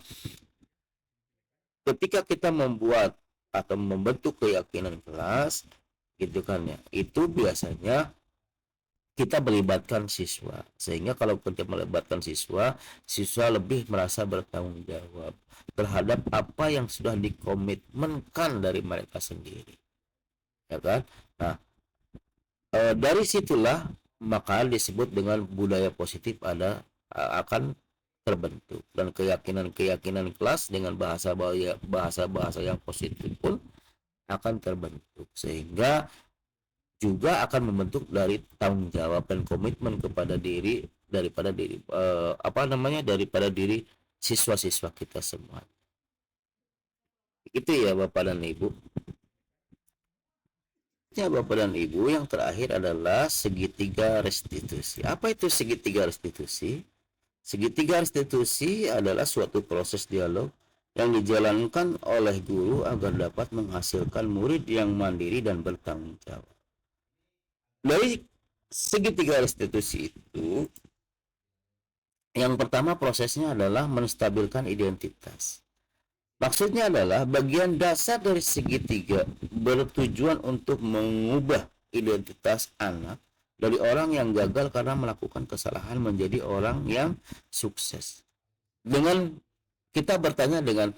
ketika kita membuat atau membentuk keyakinan kelas, gitu kan ya, itu biasanya kita melibatkan siswa. Sehingga kalau kita melibatkan siswa, siswa lebih merasa bertanggung jawab terhadap apa yang sudah dikomitmenkan dari mereka sendiri. Ya kan? Nah, dari situlah maka disebut dengan budaya positif akan terbentuk, dan keyakinan kelas dengan bahasa yang positif pun akan terbentuk, sehingga juga akan membentuk dari tanggung jawab dan komitmen kepada daripada diri siswa-siswa kita semua. Itu ya Bapak dan Ibu. Ya Bapak dan Ibu, yang terakhir adalah segitiga restitusi. Apa itu segitiga restitusi? Segitiga restitusi adalah suatu proses dialog yang dijalankan oleh guru agar dapat menghasilkan murid yang mandiri dan bertanggung jawab. Dari segitiga restitusi itu, yang pertama prosesnya adalah menstabilkan identitas. Maksudnya adalah bagian dasar dari segitiga bertujuan untuk mengubah identitas anak dari orang yang gagal karena melakukan kesalahan menjadi orang yang sukses. Dengan kita bertanya dengan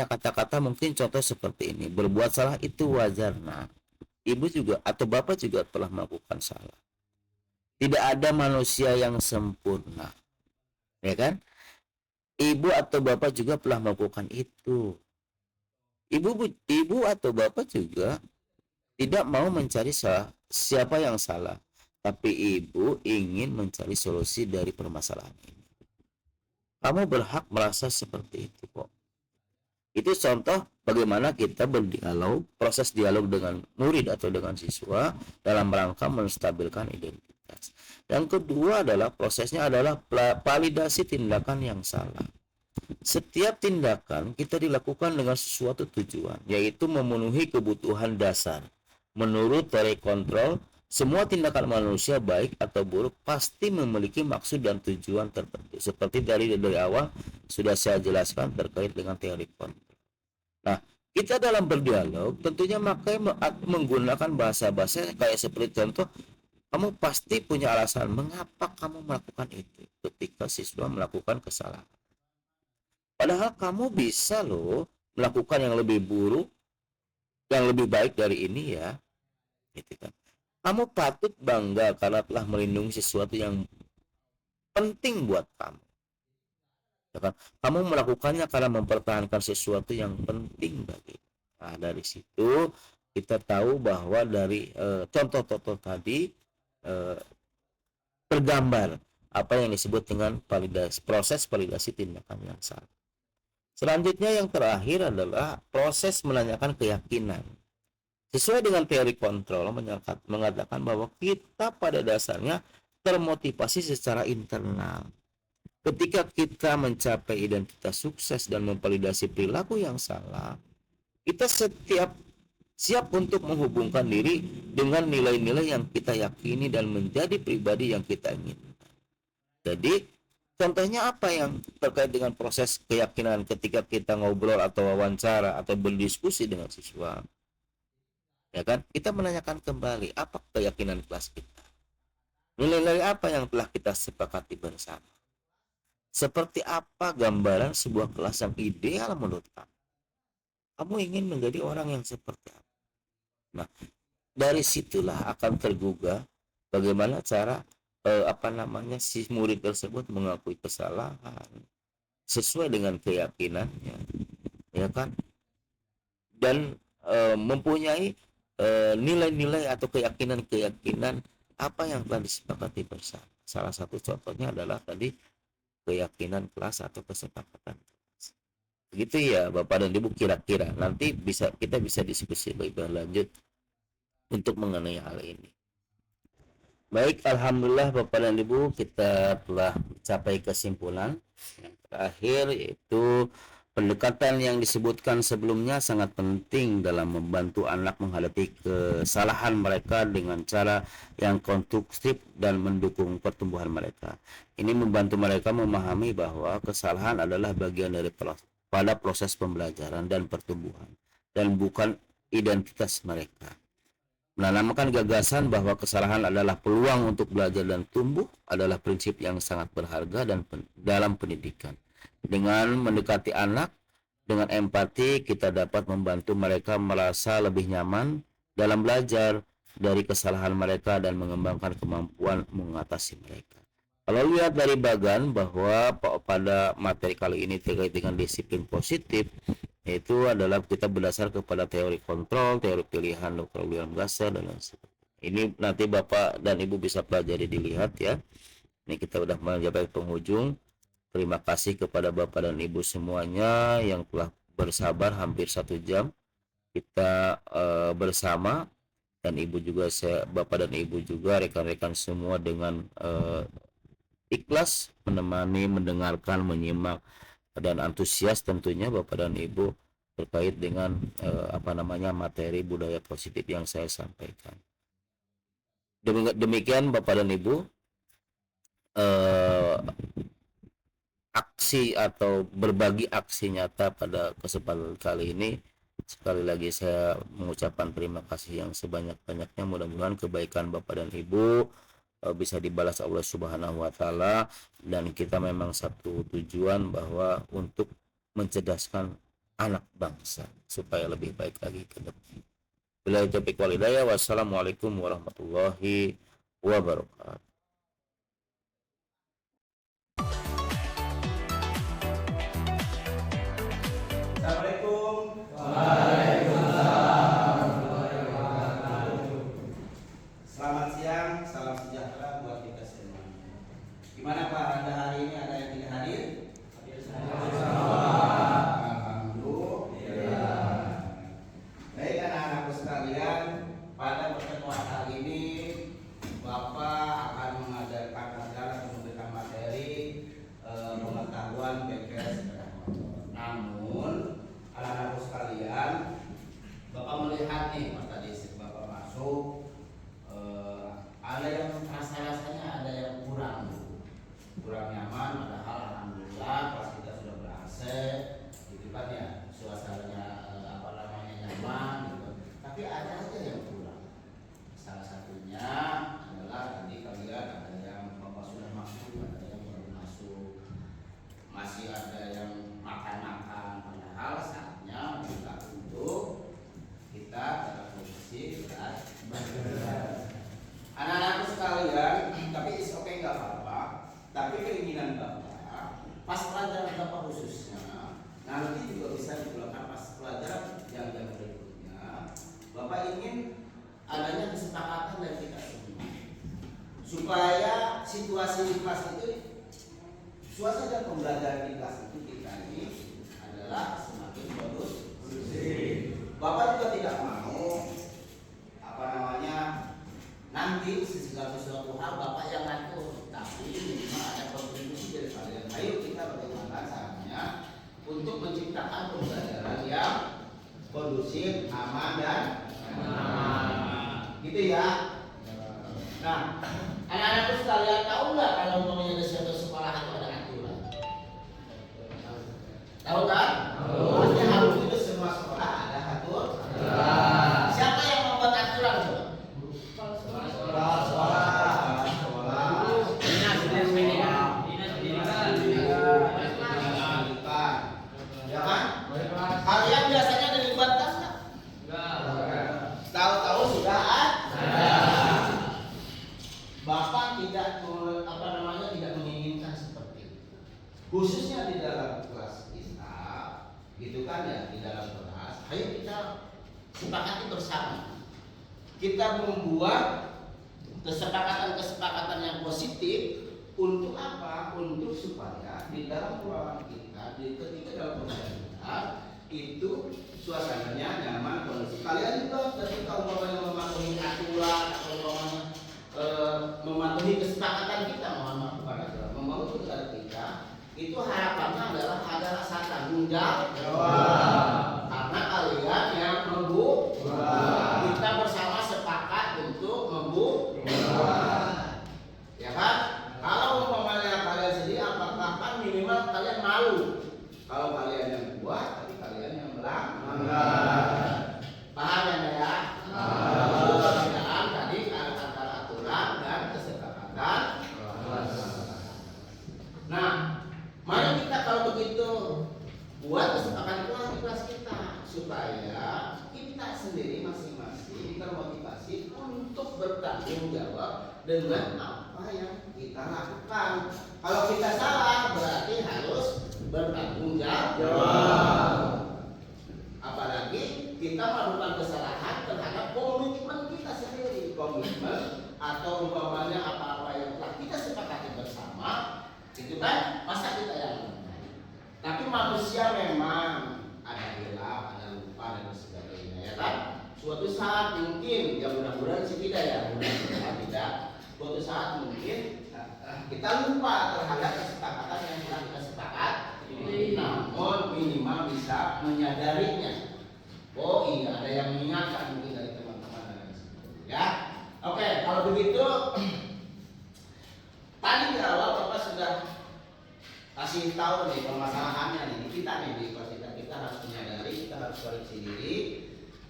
kata-kata mungkin contoh seperti ini, berbuat salah itu wajar. Nah, ibu juga atau bapak juga telah melakukan salah. Tidak ada manusia yang sempurna, ya kan? Ibu atau bapak juga telah melakukan itu. Ibu atau bapak juga tidak mau mencari siapa yang salah, tapi ibu ingin mencari solusi dari permasalahan ini. Kamu berhak merasa seperti itu kok. Itu contoh bagaimana kita berdialog, proses dialog dengan murid atau dengan siswa dalam rangka menstabilkan identitas. Yang kedua adalah prosesnya adalah validasi tindakan yang salah. Setiap tindakan kita dilakukan dengan sesuatu tujuan, yaitu memenuhi kebutuhan dasar. Menurut teori kontrol, semua tindakan manusia baik atau buruk pasti memiliki maksud dan tujuan tertentu. Seperti dari awal sudah saya jelaskan terkait dengan teori kontrol. Nah, kita dalam berdialog tentunya menggunakan bahasa-bahasa kayak seperti contoh, kamu pasti punya alasan mengapa kamu melakukan itu ketika siswa melakukan kesalahan. Padahal kamu bisa loh melakukan yang lebih buruk, yang lebih baik dari ini ya. Gitu kan. Kamu patut bangga karena telah melindungi sesuatu yang penting buat kamu. Ya kan? Kamu melakukannya karena mempertahankan sesuatu yang penting bagi. Nah, dari situ kita tahu bahwa dari contoh-contoh tadi tergambar apa yang disebut dengan proses validasi tindakan yang salah. Selanjutnya yang terakhir adalah proses menanyakan keyakinan. Sesuai dengan teori kontrol mengatakan bahwa kita pada dasarnya termotivasi secara internal. Ketika kita mencapai identitas sukses dan memvalidasi perilaku yang salah, kita siap untuk menghubungkan diri dengan nilai-nilai yang kita yakini dan menjadi pribadi yang kita inginkan. Jadi, contohnya apa yang terkait dengan proses keyakinan ketika kita ngobrol atau wawancara atau berdiskusi dengan siswa? Ya kan? Kita menanyakan kembali apa keyakinan kelas kita. Nilai-nilai apa yang telah kita sepakati bersama? Seperti apa gambaran sebuah kelas yang ideal menurut kamu? Kamu ingin menjadi orang yang seperti apa? Nah, dari situlah akan tergugah bagaimana cara si murid tersebut mengakui kesalahan sesuai dengan keyakinannya, ya kan? Dan mempunyai nilai-nilai atau keyakinan apa yang telah disepakati bersama. Salah satu contohnya adalah tadi keyakinan kelas atau kesepakatan kelas. Begitu ya Bapak dan Ibu, kira-kira nanti kita bisa diskusi lebih lanjut untuk mengenai hal ini. Baik, alhamdulillah Bapak dan Ibu, kita telah mencapai kesimpulan yang terakhir, yaitu pendekatan yang disebutkan sebelumnya sangat penting dalam membantu anak menghadapi kesalahan mereka dengan cara yang konstruktif dan mendukung pertumbuhan mereka. Ini membantu mereka memahami bahwa kesalahan adalah bagian dari pada proses pembelajaran dan pertumbuhan dan bukan identitas mereka. Menanamkan gagasan bahwa kesalahan adalah peluang untuk belajar dan tumbuh adalah prinsip yang sangat berharga dalam pendidikan. Dengan mendekati anak dengan empati, kita dapat membantu mereka merasa lebih nyaman dalam belajar dari kesalahan mereka dan mengembangkan kemampuan mengatasi mereka. Kalau lihat dari bagan bahwa pada materi kali ini terkait dengan disiplin positif, itu adalah kita berdasar kepada teori kontrol, teori pilihan Dr. William Glasser dan lain sebagainya. Ini nanti Bapak dan Ibu bisa pelajari, dilihat ya. Ini kita sudah mencapai penghujung. Terima kasih kepada Bapak dan Ibu semuanya yang telah bersabar hampir 1 jam kita bersama, dan Ibu juga, Bapak dan Ibu juga, rekan-rekan semua dengan ikhlas menemani, mendengarkan, menyimak dan antusias tentunya Bapak dan Ibu terkait dengan materi budaya positif yang saya sampaikan. Demikian Bapak dan Ibu, aksi atau berbagi aksi nyata pada kesempatan kali ini. Sekali lagi saya mengucapkan terima kasih yang sebanyak-banyaknya. Mudah-mudahan kebaikan Bapak dan Ibu bisa dibalas Allah Subhanahu wa taala, dan kita memang satu tujuan bahwa untuk mencerdaskan anak bangsa supaya lebih baik lagi ke depan. Billahi taufiq wal hidayah. Wassalamualaikum warahmatullahi wabarakatuh. Assalamualaikum. Selamat siang, salam sejahtera buat kita semua. Gimana Pak, Anda hari ini ada yang tidak hadir? Alhamdulillah. Baik anak-anakku sekalian, pada pertemuan kali ini Bapak akan mengajarkan atau memberikan materi pengetahuan bengkel sepeda motor. Namun anak-anakku sekalian, Bapak melihat nih pas tadi Bapak masuk, ada yang rasanya ada yang kurang nyaman, padahal alhamdulillah pas kita sudah ber-AC gitu kan ya, suasananya nyaman gitu. Tapi ada aja yang kurang. Salah satunya adalah tadi kalian ada yang Bapak sudah masuk, ada yang baru masuk, masih ada yang makan-makan, padahal saatnya kita untuk kita pada posisi berat. Anak-anakku sekalian, tapi is oke nggak apa-apa. Tapi keinginan Bapak, pas pelajaran Bapak khususnya, nanti juga bisa digunakan pas pelajaran yang berikutnya. Bapak ingin adanya kesepakatan dari kita semua, supaya situasi di kelas itu, suasana pembelajaran di kelas itu kita ini adalah semakin kondusif. Bapak juga tidak mau nanti segala sesuatu hal Bapak yang ngatur, tapi minimal ada kontribusi dari kalian. Ayo kita bagaimana caranya untuk menciptakan pembelajaran yang kondusif, aman dan nyaman, gitu ya. Nah, anak-anakku sekalian, tahu nggak kalau umpamanya ada suatu sekolah itu ada aturan? Tahu kan? Pasti harus itu semua sekolah ada aturan. Siapa yang membuat aturan coba? Kalian biasanya dilibatkan nggak? Tahu-tahu sudah ada. Bapak tidak tidak menginginkan seperti itu. Khususnya di dalam kelas kita, gitu kan ya, di dalam kelas. Ayo kita sepakati bersama. Kita membuat kesepakatan-kesepakatan yang positif untuk apa? Untuk supaya di dalam ruangan kita, ketika dalam pembelajaran itu suasananya nyaman, kondusif. Kalian juga ketika umpamanya mematuhi aturan atau umpamanya mematuhi kesepakatan kita, membangun negara kita, itu harapannya adalah ada rasa tanggung jawab. Karena kalian yang membuat, kita bersama sepakat untuk membuat, ya kan? Kalau umpamanya kalian sendiri, apakah kan minimal kalian malu kalau kalian yang buat, tapi kalian yang melanggar. Paham ya? Perbedaan tadi antara aturan dan kesepakatan. Nah, mari kita kalau begitu buat kesepakatan di kelas kita supaya kita sendiri masing-masing termotivasi untuk bertanggung jawab dengan apa yang kita lakukan. Kalau kita salah berarti harus bertanggung jawab. Apalagi kita melakukan kesalahan terhadap komitmen kita sendiri, komitmen atau umpamanya apa-apa yang telah kita sepakati bersama, itu kan masa kita yang menang. Tapi manusia memang ada hilaf, ada lupa dan sebagainya, ya kan? Suatu saat mungkin, ya mudah-mudahan sih tidak ya, mudah-mudahan tidak. Suatu saat mungkin kita lupa terhadap kesepakatan yang telah kita sepakat. Nah, menyadarinya. Oh iya, ada yang mengingatkan mungkin dari teman-teman dan lain sebagainya. Ya, oke, kalau begitu tadi di awal Bapak sudah kasih tahu nih permasalahannya nih kita nih di kelas kita harus menyadari, kita harus koreksi diri,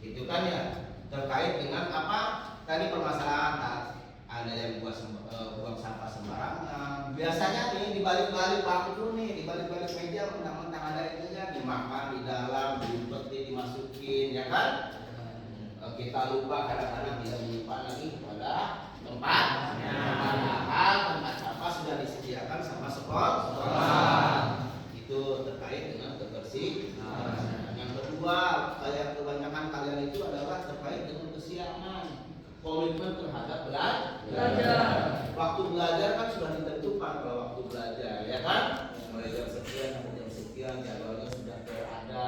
itu kan ya terkait dengan apa tadi permasalahan ada yang buang sampah sembarangan. Biasanya nih di balik-balik bangku nih, di balik-balik meja mentang-mentang ada itunya dimakan di dalam, diumpetin, dimasukin, ya kan? Kita lupa kadang-kadang tidak menyimpan lagi pada tempat. Padahal tempat sampah sudah disediakan sama sekolah. Itu terkait dengan kebersihan. Yang kedua, kayak kebanyakan kalian itu adalah terkait dengan kesiapan. Komitmen terhadap belajar. Waktu belajar kan sudah ditentukan kalau waktu belajar, ya kan? Mulai jam sekian sampai jam sekian, jadwalnya sudah ada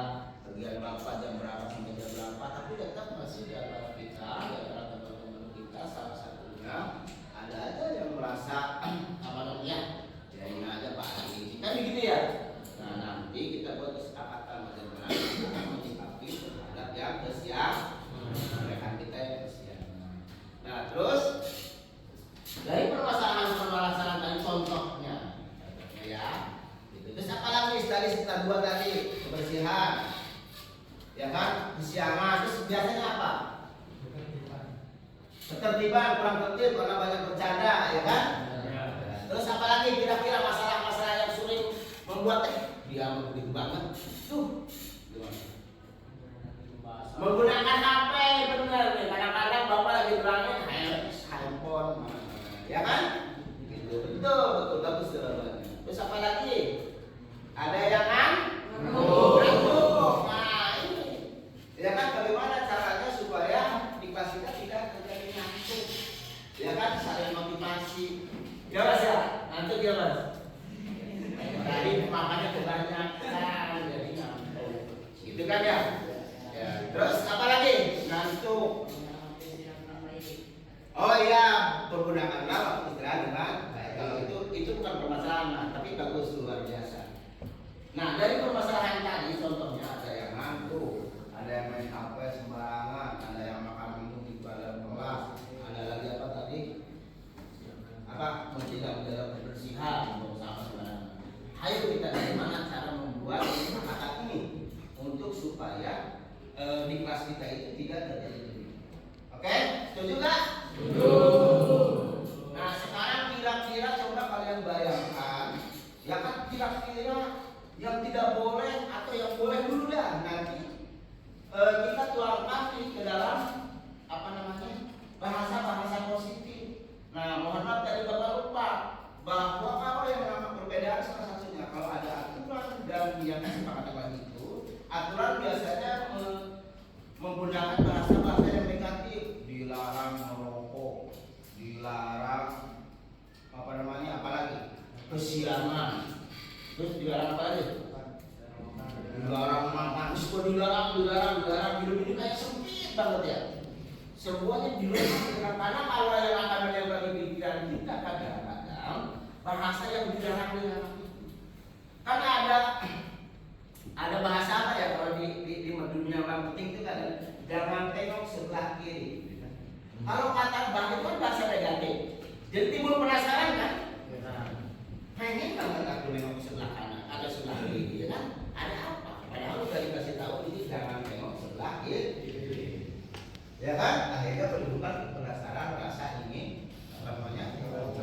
bagian berapa, jam berapa sampai jam berapa. Tapi tetap masih di antara kita, di antara teman-teman kita, salah satunya ada aja yang merasa apa namanya, ya ini aja Pak hari kan begitu ya. Nah nanti kita buat kesepakatan bagaimana kita menyikapi terhadap yang kesiapan rekan kita yang kesiapan. Nah terus dari permasalahan tadi contohnya ya gitu. Terus apa lagi tadi kita buat tadi kebersihan ya kan, kesiapan. Terus biasanya apa? Ketertiban, kurang tertib karena banyak bercanda ya kan. Terus apa lagi kira-kira masalah-masalah yang sering membuat dia begitu banget tuh menggunakan HP. Benar nih, kadang-kadang bapak lagi bilangnya handphone ya kan gitu. Betul bagus jawabannya. Terus apa lagi? Ada yang ngantuk. Nah ini ya kan, bagaimana caranya supaya di kelas kita tidak terjadi ngantuk ya kan, saling motivasi ya Mas ya. Ngantuk ya Mas, tadi makannya kebanyakan jadi ngantuk gitu kan ya. Terus apa lagi? Ngantuk. Oh iya, pergunakanlah waktu istirahat dengan baik. Kalau itu bukan permasalahan, tapi bagus, luar biasa. Nah dari permasalahan tadi contohnya ada yang ngantuk, ada yang main HP sembarangan, ada yang makan minum di dalam kelas, ada lagi apa tadi? Apa? Tidak menjaga kebersihan, buang sampah sembarangan. Ayo kita bagaimana cara membuat kesepakatan ini untuk supaya di kelas kita itu tidak terjadi. Oke, setuju nggak? Setuju. Nah sekarang kira-kira coba kalian bayangkan, ya kan kira-kira yang tidak boleh atau yang boleh dulu dah. Nanti kita tuangkan ke dalam apa namanya bahasa-bahasa positif. Nah mohon maaf tadi bapak lupa bahwa kalau yang nama perbedaan salah satunya kalau ada aturan dan yang kesepakatan itu, aturan biasanya menggunakan bahasa-bahasa yang negatif, dilarang merokok, dilarang apa namanya, apalagi kesiangan, terus dilarang apa lagi? Dilarang makan, dilarang hidup ini kayak sempit banget ya. Semuanya dilarang karena kalau yang akan menembaki pikiran kita kadang-kadang bahasa yang dilarang itu. Karena ada bahasa apa ya kalau di dunia marketing itu kan, jangan tengok sebelah kiri. Kalau kata bang itu kan bahasa negatif, jadi timbul penasaran kan? Pengen banget aku nengok sebelah kanan, ada sebelah kiri, ya kan? Ada apa? Padahal udah dikasih tahu ini jangan tengok sebelah kiri, ya kan? Akhirnya menimbulkan penasaran, rasa ingin apa namanya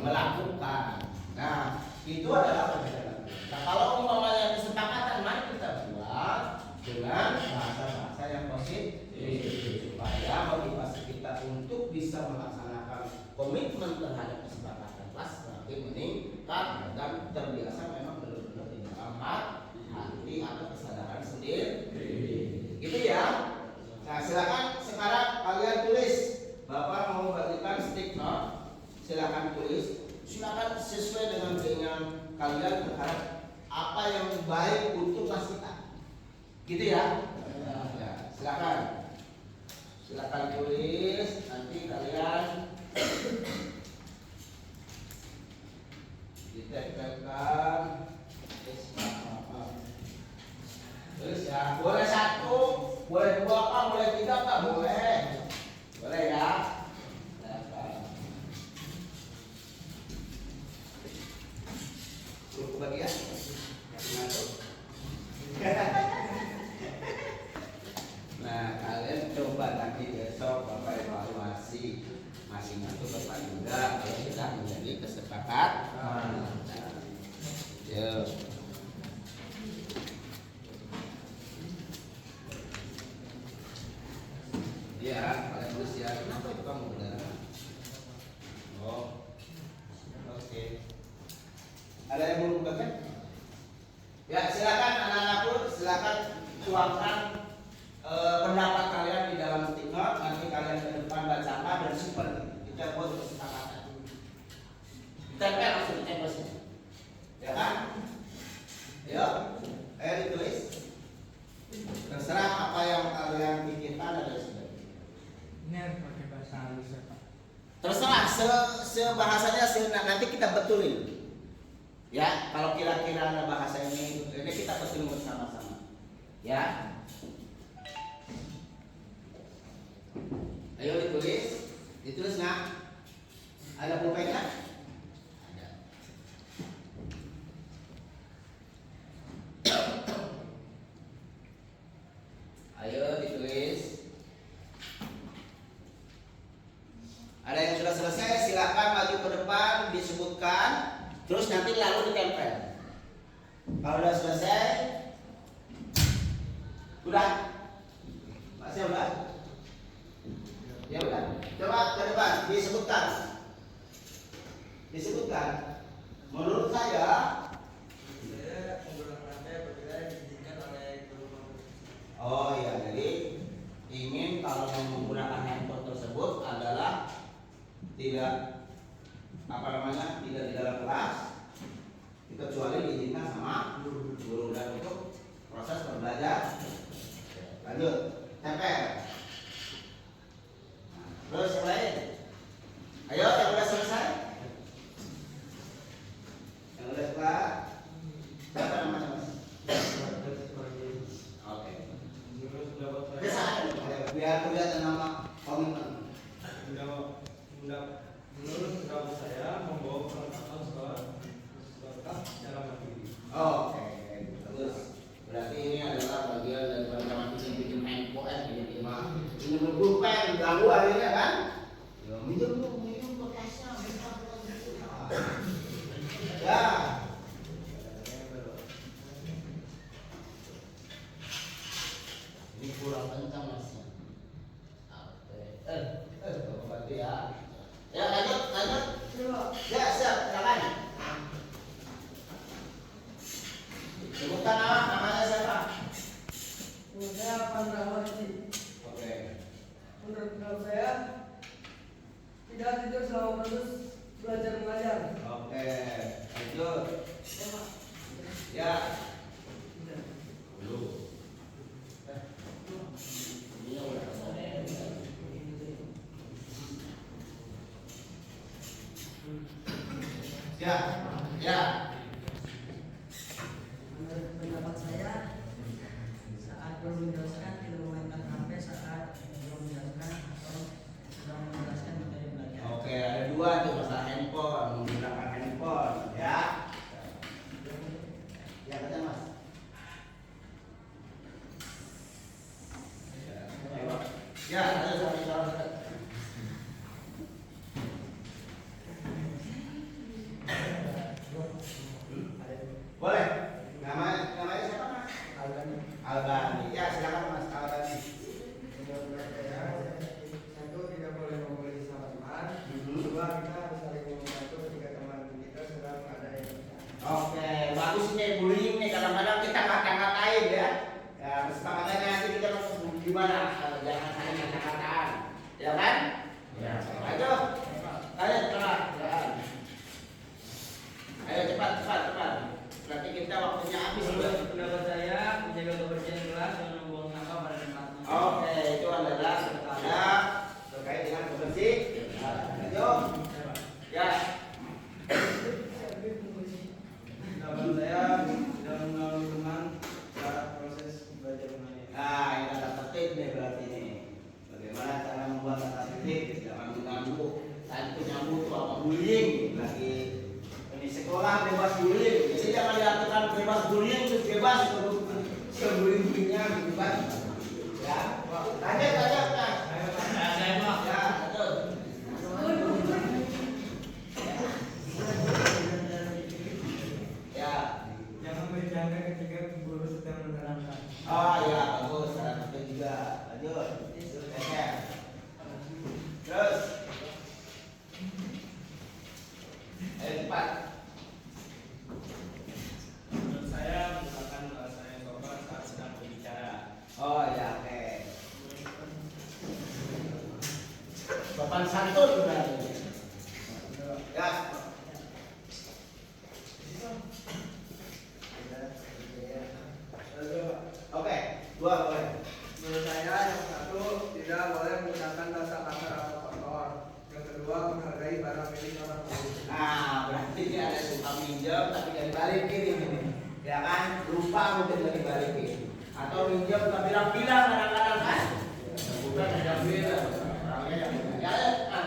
melakukan. Nah itu adalah perbedaan. Nah kalau umpamanya kesepakatan, mari kita buat dengan bahasa-bahasa yang positif supaya motivasi kita untuk bisa melaksanakan komitmen terhadap kesepakatan kelas semakin meningkat dan terbiasa memang benar-benar di dalam hati atau kesadaran sendiri. Gitu ya. Nah silakan sekarang kalian tulis. Bapak mau bagikan stick note. Silakan tulis. Silakan sesuai dengan keinginan kalian terhadap apa yang baik untuk kelas kita. Gitu ya. Ya, silakan tulis, nanti kalian ditempelkan. Tulis ya, boleh Nah, kalian coba nanti besok Bapak evaluasi masing-masing Bapak juga kalau sudah menjadi kesepakatan. Yuk. Iya, kalian harus ya. Kenapa itu kamu udah? Oh, oke. Ada yang mau bukakan? Ya, silakan anak-anak pun silakan tuangkan pendapat kalian di dalam stiker. Nanti kalian ke depan bacakan dan simpan. Kita buat kesepakatan. Tempel langsung ditempel sini. Ya kan? Ayo, ayo ditulis. Terserah apa yang kalian pikirkan ada di sini. Ini harus pakai bahasa halus ya Pak. Terserah sebahasanya nanti kita betulin. Ya, kalau kira-kira ada bahasa ini kita betulin bersama-sama. Ya. Ayo ditulis nggak? Ada pulpennya? Ada. Ayo ditulis. Ada yang sudah selesai, silakan maju ke depan, disebutkan, terus nanti lalu ditempel. Kalau sudah selesai, udah, masih udah, ya udah. Coba ke depan, disebutkan. Menurut saya oh iya, jadi ingin kalau menggunakan handphone tersebut adalah tidak tidak di dalam kelas, kecuali diizinkan sama guru dan untuk proses belajar. Lanjut, tempel. Terus yang lain, ayo yang udah selesai, yang udah kelar, siapa namanya mas? Oke. Bisa, biar kelihatan nama komitmen. Menurut pendapat saya membawa perlengkapan sekolah secara mandiri. Oke, bagus. Berarti ini adalah bagian dari teman-teman bikin handphone, ini berpulpen, ganggu akhirnya kan? Ya, minum bekasnya, ya. Ini kurang kencang masnya. Bapak bantu ya. Ya lanjut. Ya siap, silakan. Sebutkan namanya siapa? Saya Pandrawati. Oke. Menurut pendapat saya tidak tidur selama proses belajar mengajar. Oke. Lanjut. Ya. Dulu. Ya. Ya. Menurut pendapat saya saat belum menjelaskan tidak memainkan HP saat belum menjelaskan atau sedang menjelaskan materi belajar. Oke, ada dua tuh masalah handphone, menggunakan handphone, ya. Ya, kata Mas. Ya, ada soal. Boleh. Namanya siapa Mas? Albani. Ya, silakan Mas Albani. Satu, tidak boleh membuli sama teman. Dua, kita harus saling membantu ketika teman kita sedang ada yang Oke, bagus nih bullying nih, kadang-kadang kita ngata-ngatain ya. Ya, kesepakatannya nanti kita gimana? Jangan saling ngata-ngataan, ya kan? Ya. Ayo, cepat. Ayo cepat. Berarti kita waktunya habis. Menurut pendapat saya menjaga kebersihan kelas dan membuang sampah pada tempatnya. Oke, itu adalah ada terkait dengan kebersihan. Ayo, ya. pendapat saya dalam melalui teman saat proses belajar mengajar. Nah, ini tata tertib nih berarti nih. Bagaimana cara membuat tata tertib? Jangan mengganggu. Tadi itu nyambung tuh apa bullying lagi. Ini sekolah bebas bullying. Jadi jangan dilakukan bebas bullying, terus bebas sebullying-bullyingnya gitu kan. Ya. Sopan santun berarti. Ya. Oke, dua boleh. Menurut saya yang satu tidak boleh menggunakan bahasa kasar atau kotor. Yang kedua menghargai barang milik orang lain. Nah, berarti dia ada suka minjem tapi gak dibalikin ini. Ya kan? Lupa mungkin gak dibalikin. Atau minjem tapi bilang-bilang kadang-kadang kan. Bukan bilang-bilang. Orangnya yang ya, ya.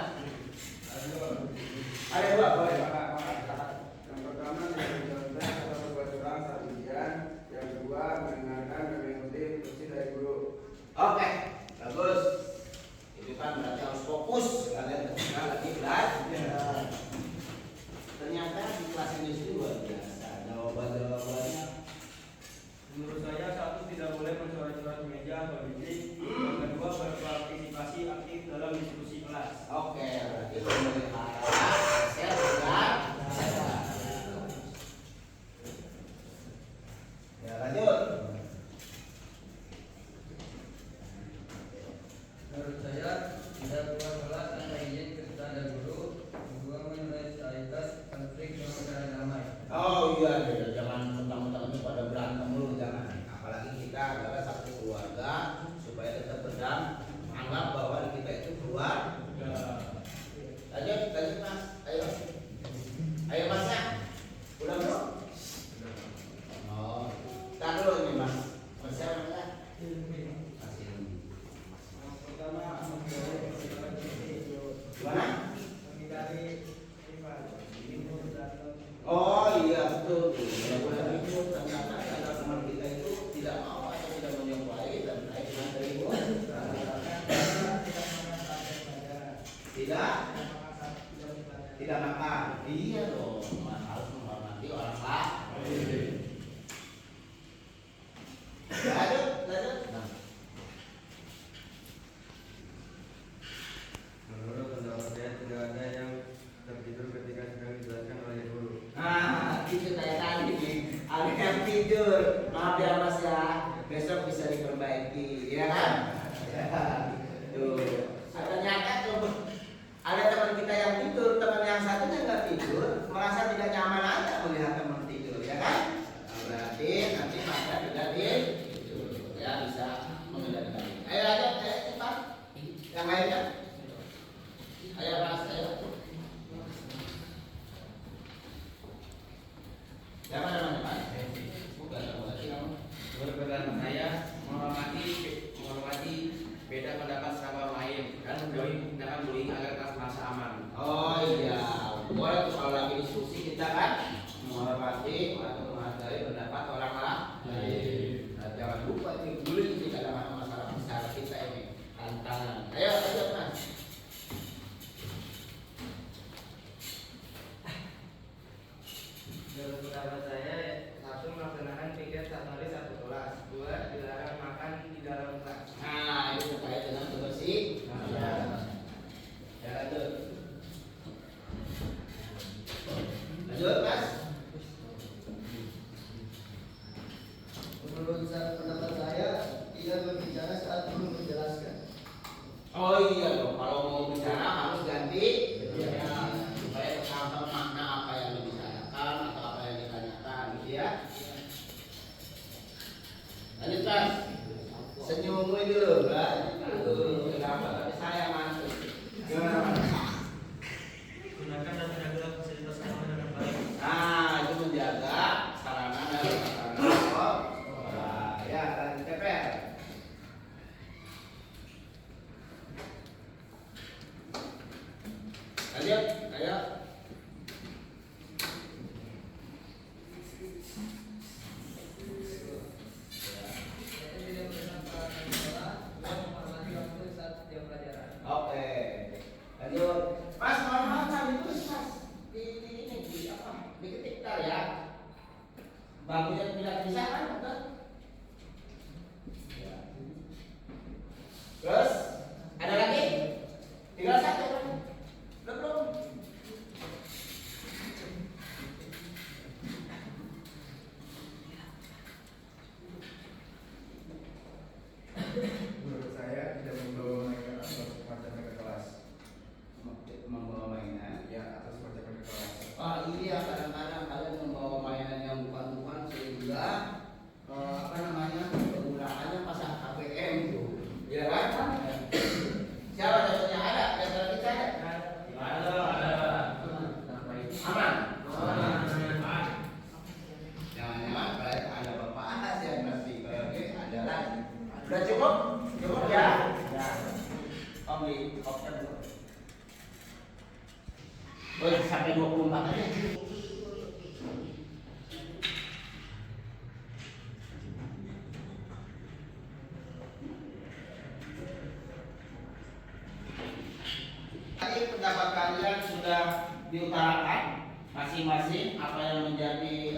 Ada dua boleh. Yang pertama tidak mencontoh atau berbuat curang saat ujian. Yang kedua mendengarkan dan mengikuti instruksi dari guru. Oke, bagus. Itu kan berarti harus fokus kalian ketika lagi belajar. Ternyata di kelas ini luar biasa. Jawaban-jawabannya. Menurut saya satu tidak boleh mencoret-coret meja atau dinding. Yang kedua berpartisipasi aktif dalam diskusi kelas. Oke, berarti memelihara hasil juga. Ya lanjut. Menurut saya tidak keluar kelas tanpa izin kesulitan dari guru. Kedua menyelesaikan konflik dengan cara damai. Oh iya, iya. Jangan mentang-mentang itu pada berantem dulu, jangan. Apalagi kita adalah satu keluarga, supaya tetap berdamai. Anggap bahwa kita itu keluarga. Lanjut, lanjut mas. Ayo, ayo masnya. Udah belum? Oh, tak dulu nih mas. Masnya mana? Masih. Pertama, menghindari persoalan Gimana? menghindari rival, ribut dan Oh iya betul. Tidak boleh ribut. Ternyata ada teman kita itu tidak mau atau tidak menyukai dan naik dengan ribut. Tidak, tidak makan. Iya dong, harus menghormati orang lain. Lanjut, lanjut. Menurut pendapat saya tidak ada yang tertidur ketika sedang dijelaskan oleh guru. Nah, itu kayak tadi nih. Ada yang tidur. Maaf ya mas ya. Besok bisa diperbaiki, ya kan? Ya. Tuh. Ternyata tuh ada teman kita yang tidur, teman yang satunya nggak tidur, merasa tidak nyaman aja melihat teman tidur, ya kan? Nah, berarti nanti maka tidak tidur, ya bisa mengendalikan. Ayo lanjut, ayo cepat. Yang lainnya. Ayo mas, ayo. Yang mana mas? Bukan kamu lagi kamu. Berpendapat saya menghormati beda pendapat sahabat lain dan menjauhi tindakan bullying agar kelas merasa aman. Oh iya, boleh tuh kalau lagi diskusi kita kan menghormati atau menghargai pendapat orang lain. Nah, jangan lupa ini bullying jika ada masalah besar kita ini tantangan. Ayo, ayo mas. Menurut pendapat saya, satu melaksanakan piket satu hari satu kelas. Dua dilarang makan di dalam kelas. Nah, itu terkait dengan bersih. Ya, ya lanjut. Lanjut mas. Menurut pendapat saya tidak berbicara saat guru menjelaskan. Oh iya dong, kalau mau bicara harus ganti ya, supaya terpaham makna apa yang dibicarakan atau apa yang ditanyakan, gitu ya. Lanjut mas, senyum dulu, kan? Kenapa? Tapi saya masuk. Gimana mas? gunakan dan menjaga fasilitas keamanan dengan baik. Nah, itu menjaga sarana dan prasarana sekolah. Ya, lanjut TPR. Lanjut, ayo. Satu tidak memberikan perhatian sekolah. Dua menghormati waktu saat setiap pelajaran. Oke. Lanjut. Mas, mohon maaf Mas, ditulis Mas. Di apa? Diketik tar ya. Bagunya tidak bisa kan, betul? Ya. Terus ada lagi? Tinggal satu kan? Belum. Menurut saya tidak membawa mereka atau semacamnya ke kelas. tolong di open dulu. Boleh sampai 24 aja. Tadi pendapat kalian sudah diutarakan masing-masing apa yang menjadi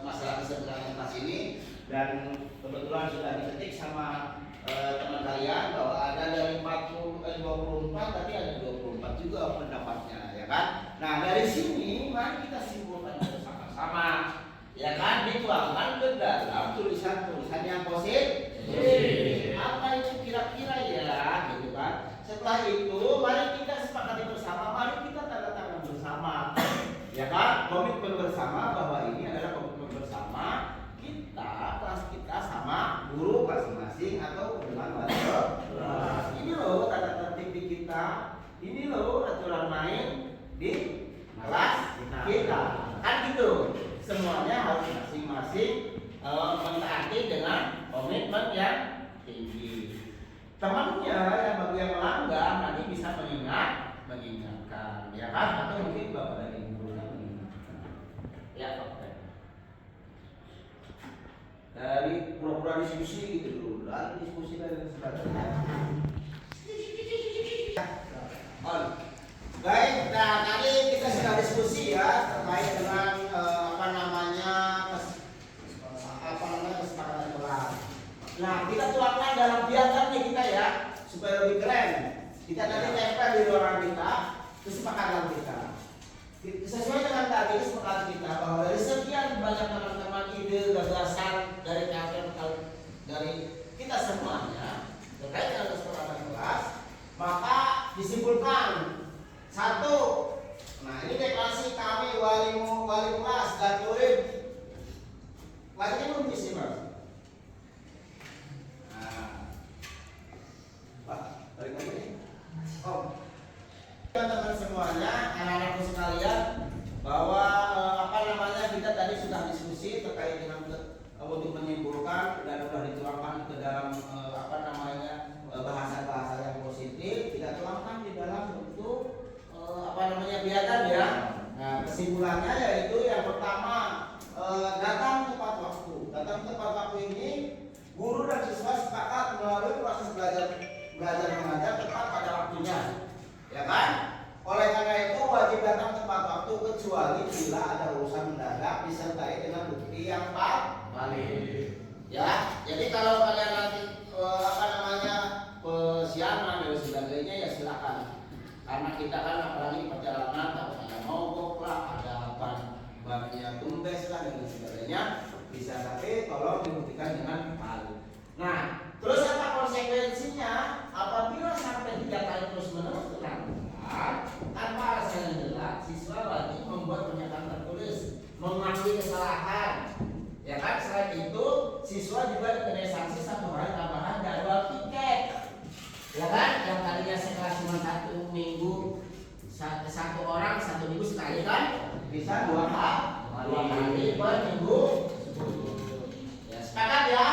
masalah kesederhanaan ini, dan kebetulan sudah diketik sama teman kalian bahwa ada dari 24 tadi ada 24 juga pendapatnya, ya kan? Nah dari sini mari kita simpulkan bersama-sama, ya kan, dituangkan ke dalam tulisan-tulisan yang positif. Apa itu kira-kira ya, gitu kan? Setelah itu mari kita sepakati bersama, mari kita tanda tangan bersama, ya kan? Komitmen bersama bahwa ini adalah komitmen bersama kita, kelas kita sama guru masing-masing atau dengan wali kelas. Ini loh tata tertib di kita, ini loh aturan main di kelas kita, kan gitu. Semuanya harus masing-masing mentaati dengan komitmen yang tinggi. Temannya yang bagi yang melanggar nanti bisa mengingatkan, ya kan? Atau mungkin bapak dari guru yang mengingatkan. Ya, oke. Dari pura-pura diskusi gitu dulu, lalu diskusi dari sebagainya. On. Baik, nah tadi kita sudah diskusi ya terkait dengan kesepakatan kelas. Nah, kita tuangkan dalam piagam nih kita ya, supaya lebih keren. Kita nanti tempel di ruangan kita kesepakatan kita. Sesuai dengan tadi kesepakatan kita bahwa dari sekian banyak teman-teman ide gagasan dari dari kita semuanya terkait dengan kesepakatan kelas, maka disimpulkan satu. Nah, ini deklarasi kami wali kelas dan murid. Kelasnya belum diisi, Mas. Teman-teman semuanya, anak-anakku sekalian, bahwa kita tadi sudah diskusi terkait dengan untuk menyimpulkan dan sudah dituangkan ke dalam bahasa-bahasa yang positif, kita tuangkan di dalam bentuk piagam ya. Nah, kesimpulannya yaitu yang pertama, datang tepat waktu. Datang tepat waktu ini guru dan siswa sepakat melalui proses belajar mengajar tepat pada waktunya, ya kan? Oleh karena itu wajib datang tepat waktu kecuali bila ada urusan mendadak disertai dengan bukti yang valid. Ya, jadi kalau kalian nanti kesiangan dan sebagainya ya silakan. Karena kita kan apalagi perjalanan, ada mogok lah, ada banyak tumbes lah dan sebagainya, bisa tapi tolong dibuktikan dengan valid. Nah, terus apa konsekuensinya apabila sampai 3 kali terus menerus dilakukan tanpa alasan yang jelas, siswa wajib membuat pernyataan tertulis mengakui kesalahan, ya kan? Selain itu siswa juga dikenai sanksi 1 hari tambahan jadwal tiket, ya kan? Yang tadinya sekelas cuma 1 minggu 1 orang 1 minggu sekali kan bisa 2 kali per minggu. Ya, sepakat ya?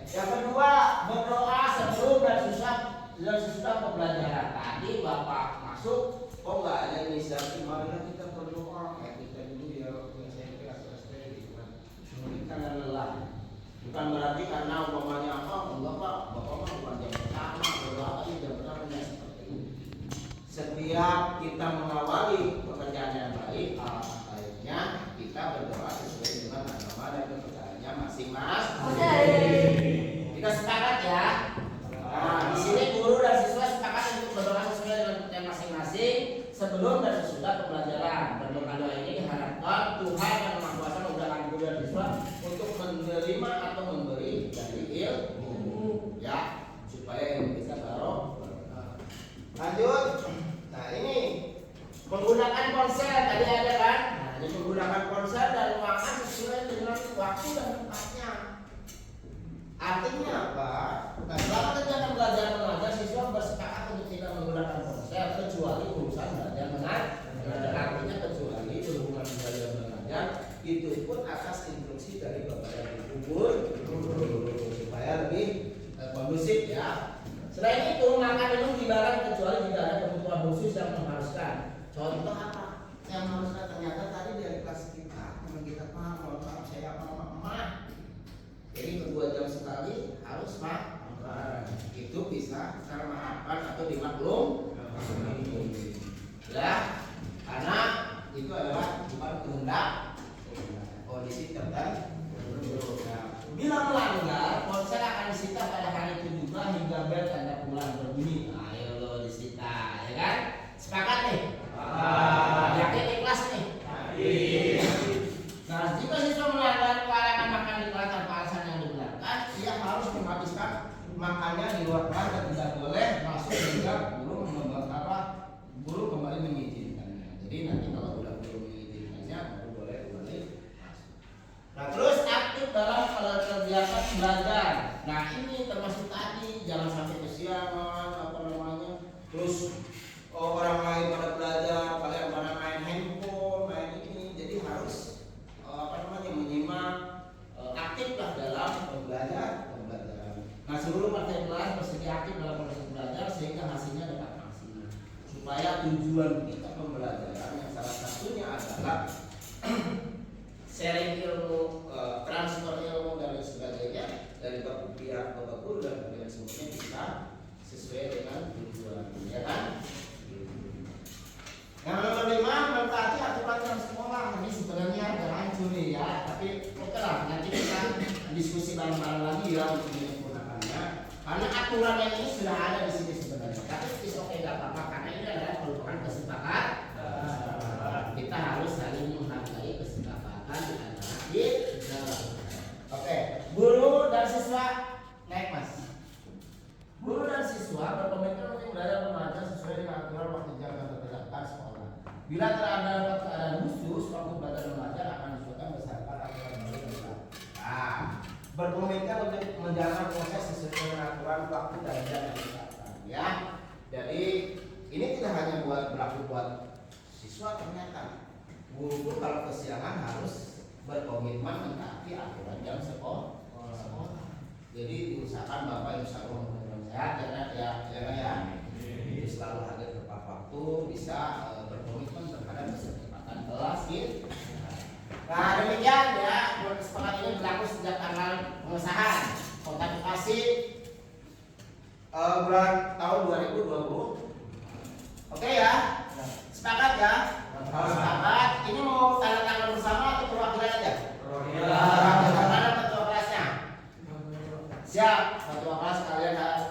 Yang kedua, berdoa sebelum dan sesudah pembelajaran. Tadi Bapak masuk, kok nggak ada inisiatif mana kita berdoa? Kita dulu ya SMP atau SD gitu kan. Mungkin karena lelah. Bukan berarti karena umpamanya apa? Enggak Pak, Bapak mah bukan jam pertama berdoa tadi jam pertama seperti ini. Setiap kita mengawali pekerjaan yang baik, baiknya kita berdoa sesuai dengan agama dan kepercayaannya masing-masing. Kita sepakat ya. Nah, di sini guru dan siswa sepakat untuk berdoa sesuai dengan kepercayaan masing-masing sebelum dan sesudah pembelajaran. Berdoa doa ini diharapkan Tuhan yang Maha Kuasa memudahkan guru dan siswa untuk menerima atau memberi dari ilmu, ya, supaya ilmu kita baru. Lanjut. Nah, ini menggunakan ponsel tadi ada kan? Nah, ini menggunakan ponsel dan makan sesuai dengan waktu dan tempatnya. Artinya apa? Nah, selama kegiatan belajar mengajar, siswa bersepakat untuk tidak menggunakan ponsel kecuali urusan belajar mengajar. Artinya kecuali berhubungan belajar mengajar, itu pun atas instruksi dari bapak dan ibu guru supaya lebih kondusif ya. Selain itu, makan minum dilarang kecuali jika ada kebutuhan khusus yang mengharuskan. Contoh apa? Yang mengharuskan ternyata tadi dari kelas kita, teman kita paham, mohon maaf saya mah. Jadi 2 jam sekali harus makan. Itu bisa secara maafkan atau dimaklum. Ya, karena itu adalah bukan kehendak kondisi tertentu. Nah, bila melanggar, ponsel akan disita pada hari itu juga hingga bel tanda pulang berbunyi. Ayo lo disita, ya kan? Sepakat nih? Yakin ikhlas nih? Nah, jika siswa melanggar larangan makan di kelas tanpa alasan yang dibenarkan, ia harus menghabiskan makannya di luar kelas dan tidak boleh masuk hingga guru kembali mengizinkannya. Jadi nanti kalau udah guru mengizinkannya, baru boleh kembali masuk. Nah, terus aktif dalam kegiatan belajar. Nah, ini termasuk tadi, jangan sampai kesiangan, terus orang lain pada belajar, kalian pada main handphone, main ini. Jadi harus menyimak, aktiflah dalam pembelajaran. Nah, seluruh partai kelas bersedia aktif dalam proses belajar sehingga hasilnya dapat maksimal. Supaya tujuan kita pembelajaran yang salah satunya adalah sharing ilmu, transfer ilmu dan lain sebagainya dari pihak bapak guru dan kalian semuanya bisa sesuai dengan tujuan, ya kan? Yang nomor 5, mentaati aturan jam sekolah. Ini sebenarnya agak hancur nih ya, tapi oke lah, nanti kita diskusi bareng-bareng lagi ya untuk menyempurnakannya. Karena aturan yang ini sudah ada di sini sebenarnya, tapi oke nggak apa-apa karena ini adalah merupakan kesepakatan. Kita harus saling menghargai kesepakatan di antara kita. Oke, guru dan siswa naik mas. Guru dan siswa berkomitmen untuk belajar mengajar sesuai dengan aturan waktu jam yang ditetapkan sekolah. Bila terdapat keadaan khusus, waktu belajar mengajar akan disesuaikan berdasarkan aturan baru yang ditetapkan. Nah, berkomitmen untuk menjalankan proses sesuai dengan aturan waktu dan jam yang ditetapkan. Ya, jadi ini tidak hanya berlaku buat siswa, ternyata guru pun kalau kesiangan harus berkomitmen mentaati aturan jam sekolah. Jadi diusahakan Bapak insya Allah mudah-mudahan sehat ya. Jadi selalu hadir tepat waktu, bisa berkomitmen terhadap kesempatan kelas gitu. Nah, demikian ya, kesepakatan ini berlaku sejak tanggal pengesahan kontak-kontaksi bulan tahun 2020. Oke ya, sepakat ya? Harus sepakat. Ini mau tanda tangan bersama atau perwakilan aja? Perwakilan ketua kelasnya. Siap, ketua kelas kalian harus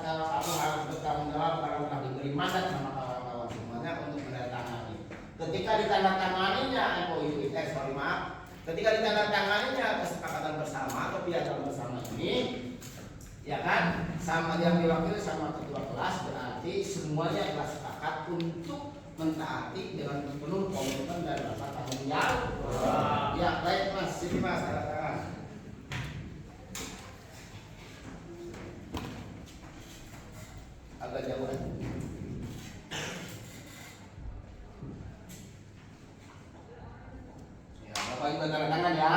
bertanggung jawab karena telah diberi mandat sama kawan-kawan semuanya untuk menandatangani. Ketika ditandatanganinya ketika ditandatanganinya kesepakatan bersama atau piagam bersama ini, ya kan, sama yang diwakili sama ketua kelas, berarti semuanya adalah sepakat untuk mentaati dengan penuh komitmen dan rasa tanggung jawab. Ya, baik mas, sini mas, tanda tangan. Agak jauh aja. Ya, Bapak juga tanda tangan ya.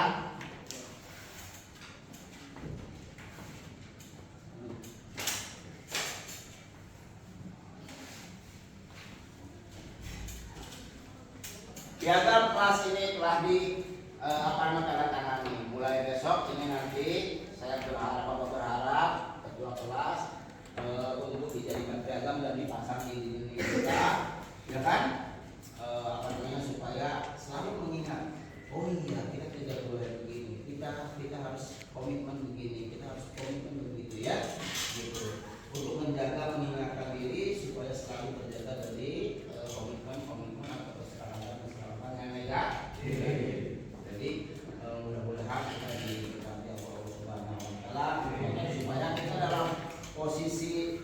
Piagam kelas ini telah ditandatangani. Mulai besok ini nanti saya berharap ketua kelas untuk dijadikan piagam dan dipasang di dinding kita, ya kan? Supaya selalu mengingat. Oh iya, kita tidak boleh begini. Kita harus komitmen begini. Kita harus komitmen begitu ya. Gitu. Untuk menjaga mengingatkan diri supaya selalu terjaga dari komitmen atau kesepakatan yang negatif. Jadi mudah-mudahan kita diberkati Allah Subhanahu wa taala supaya kita dalam posisi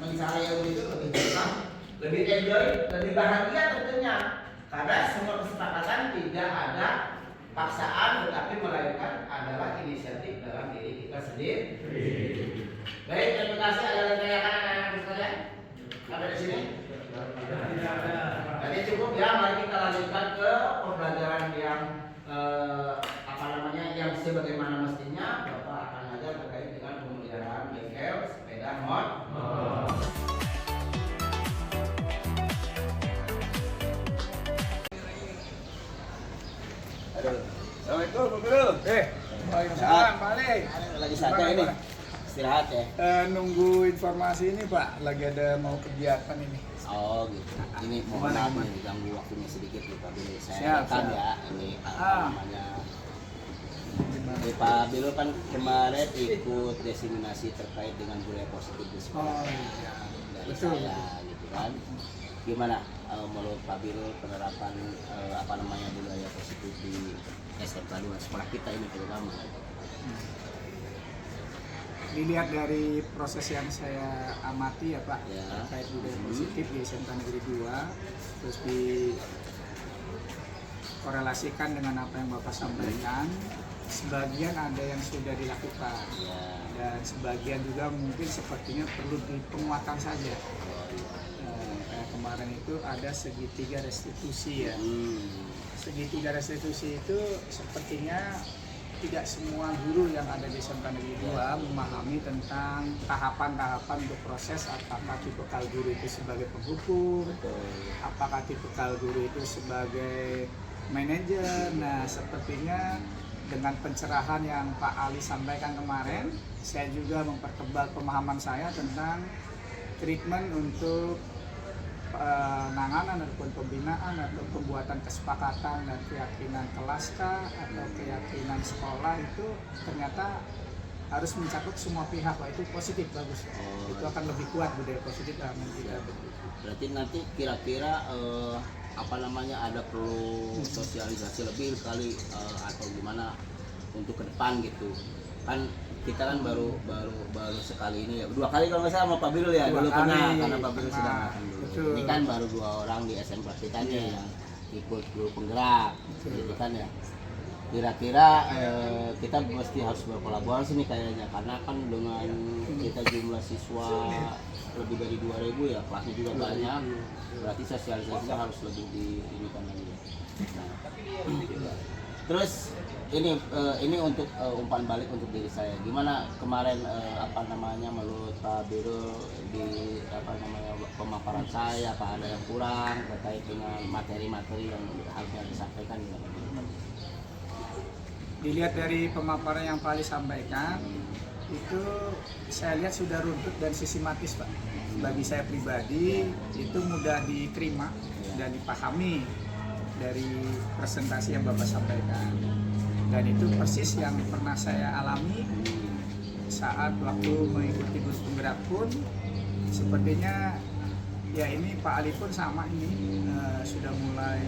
mencari ilmu itu lebih senang, lebih enjoy, lebih bahagia tentunya. Karena semua kesepakatan tidak ada paksaan, tetapi melainkan adalah inisiatif dalam diri kita sendiri. Baik, terima kasih. Ada yang tanyakan anak-anak sekalian? Sampai di sini? Jadi cukup ya. Mari kita lanjutkan ke pembelajaran yang yang sebagaimana mestinya Bapak akan ajar terkait dengan pemeliharaan bengkel sepeda motor. Aduh, assalamualaikum Pak Guru. Waalaikumsalam, Pak Ali. Lagi santai ini, istirahat ya. Nunggu informasi ini Pak, lagi ada mau kegiatan ini. Oh gitu. Ini mohon maaf nih ganggu waktunya sedikit nih Pak Bilu. Saya Siap, rekam siap. ya ini apa Ah. namanya. Pak Bilu kan kemarin ikut diseminasi terkait dengan budaya positif di sekolah. Oh iya. Dari Betul. saya gitu kan. Gimana menurut Pak Bilu penerapan apa namanya budaya positif di SMK 2 sekolah kita ini terutama? Dilihat dari proses yang saya amati ya Pak, Ya. terkait budaya positif di SMK Negeri 2, terus dikorelasikan dengan apa yang Bapak sampaikan. Sebagian ada yang sudah dilakukan Ya. dan sebagian juga mungkin sepertinya perlu penguatan saja. Kayak kemarin itu ada segitiga restitusi ya. Segitiga restitusi itu sepertinya tidak semua guru yang ada di SMK Negeri 2 memahami tentang tahapan-tahapan untuk proses apakah tipikal guru itu sebagai penghukum, apakah tipikal guru itu sebagai manajer. Nah, sepertinya dengan pencerahan yang Pak Ali sampaikan kemarin, saya juga mempertebal pemahaman saya tentang treatment untuk penanganan ataupun pembinaan atau pembuatan kesepakatan dan keyakinan kelaska atau keyakinan sekolah itu ternyata harus mencakup semua pihak. Wah, itu positif, bagus. Itu akan lebih kuat budaya positif dalam kita. Berarti nanti kira-kira apa namanya ada perlu sosialisasi lebih kali atau gimana untuk ke depan gitu kan. Kita kan baru sekali ini ya, 2 kali kalau nggak salah sama Pak Bilu ya, 2 dulu pernah kali, karena Pak Bilu sudah makan dulu. betul. Ini kan baru 2 orang di SMK kita nih yang ikut guru penggerak, gitu kan ya. Kira-kira kita mesti harus berkolaborasi nih kayaknya, karena kan dengan kita jumlah siswa lebih dari 2.000 ya, kelasnya juga banyak, berarti sosialisasinya harus lebih diinikan lagi. Nah, terus ini untuk umpan balik untuk diri saya. Gimana kemarin apa namanya menurut Pak Biru di apa namanya pemaparan saya, apa ada yang kurang terkait dengan materi-materi yang harusnya disampaikan? Dilihat dari pemaparan yang Pak Ali sampaikan, itu saya lihat sudah runtut dan sistematis Pak. Bagi saya pribadi itu mudah diterima dan dipahami dari presentasi yang Bapak sampaikan. Dan itu persis yang pernah saya alami saat waktu mengikuti bus penggerak pun. Sepertinya ya ini Pak Ali pun sama ini sudah mulai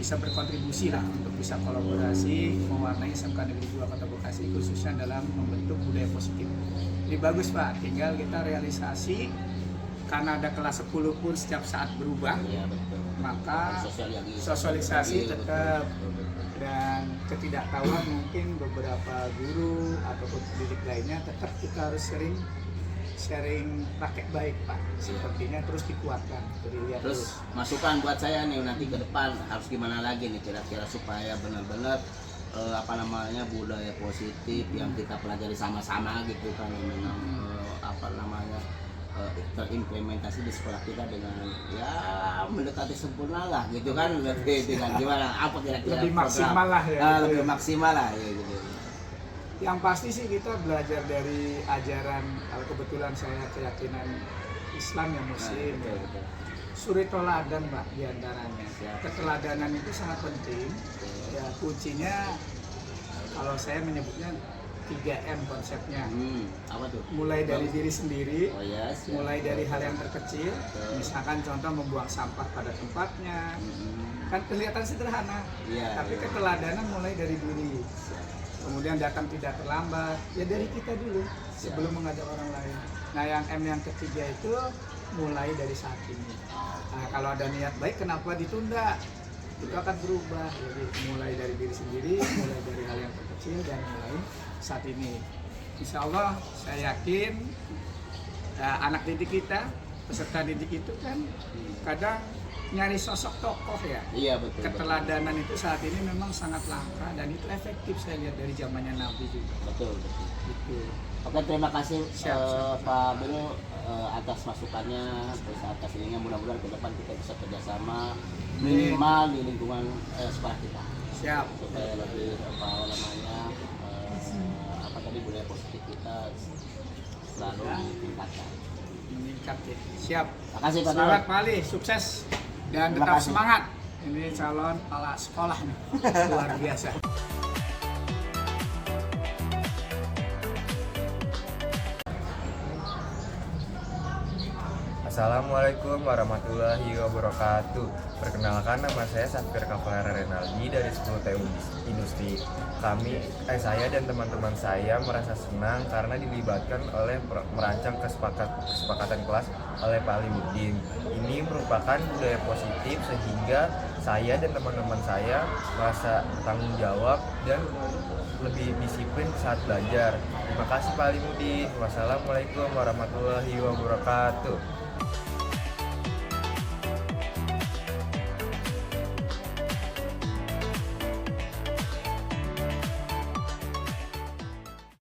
bisa berkontribusi lah untuk bisa kolaborasi mewarnai SMK Negeri 2 Kota Bekasi khususnya dalam membentuk budaya positif. Jadi bagus Pak, tinggal kita realisasi karena ada kelas 10 pun setiap saat berubah. Ya, betul. Maka sosialisasi tetap, dan ketidaktahuan mungkin beberapa guru ataupun pendidik lainnya tetap kita harus sharing praktek baik Pak. Sepertinya terus dikuatkan. Terus masukan buat saya nih nanti ke depan harus gimana lagi nih kira-kira supaya benar-benar apa namanya budaya positif yang kita pelajari sama-sama gitu kan, memang apa namanya terimplementasi di sekolah kita dengan ya mendekati sempurna lah gitu kan, lebih dengan gimana apa kira-kira lebih maksimal lah ya, lebih maksimal lah ya gitu. Yang pasti sih kita belajar dari ajaran, kalau kebetulan saya keyakinan Islam yang Muslim, suri toladan Mbak diantaranya. Keteladanan itu sangat penting. Ya kuncinya kalau saya menyebutnya 3M konsepnya. Apa tuh? Mulai dari diri sendiri, yes. mulai dari hal yang terkecil, misalkan contoh membuang sampah pada tempatnya, kan kelihatan sederhana, tapi keteladanan mulai dari diri. Kemudian datang tidak terlambat, ya dari kita dulu sebelum mengajak orang lain. Nah yang M yang ketiga itu mulai dari saat ini. Nah kalau ada niat baik kenapa ditunda? Itu akan berubah. Jadi mulai dari diri sendiri, mulai dari hal yang terkecil dan mulai saat ini. Insya Allah saya yakin anak didik kita peserta didik itu kan kadang nyari sosok tokoh ya. Iya betul. Keteladanan itu saat ini memang sangat langka dan itu efektif saya lihat dari zamannya Nabi juga. Betul. Gitu. Oke, terima kasih Siap. Pak Beno atas masukannya, terus atas ininya, mudah-mudahan ke depan kita bisa kerjasama minimal di lingkungan sekolah kita Siap. supaya lebih budaya positif kita selalu ditingkatkan. Meningkat ya. Siap. Makasih Pak Beno. Selamat Pak Ali, sukses dan Terima tetap kasih. semangat. Ini calon kepala sekolah nih, luar biasa. Assalamualaikum warahmatullahi wabarakatuh. Perkenalkan, nama saya Safir Kavalara Renaldi dari 10 TU Industri. Saya dan teman-teman saya merasa senang karena dilibatkan oleh merancang kesepakatan kelas oleh Pak Alimuddin. Ini merupakan budaya positif sehingga saya dan teman-teman saya merasa bertanggung jawab dan lebih disiplin saat belajar. Terima kasih Pak Alimuddin. Wassalamualaikum warahmatullahi wabarakatuh.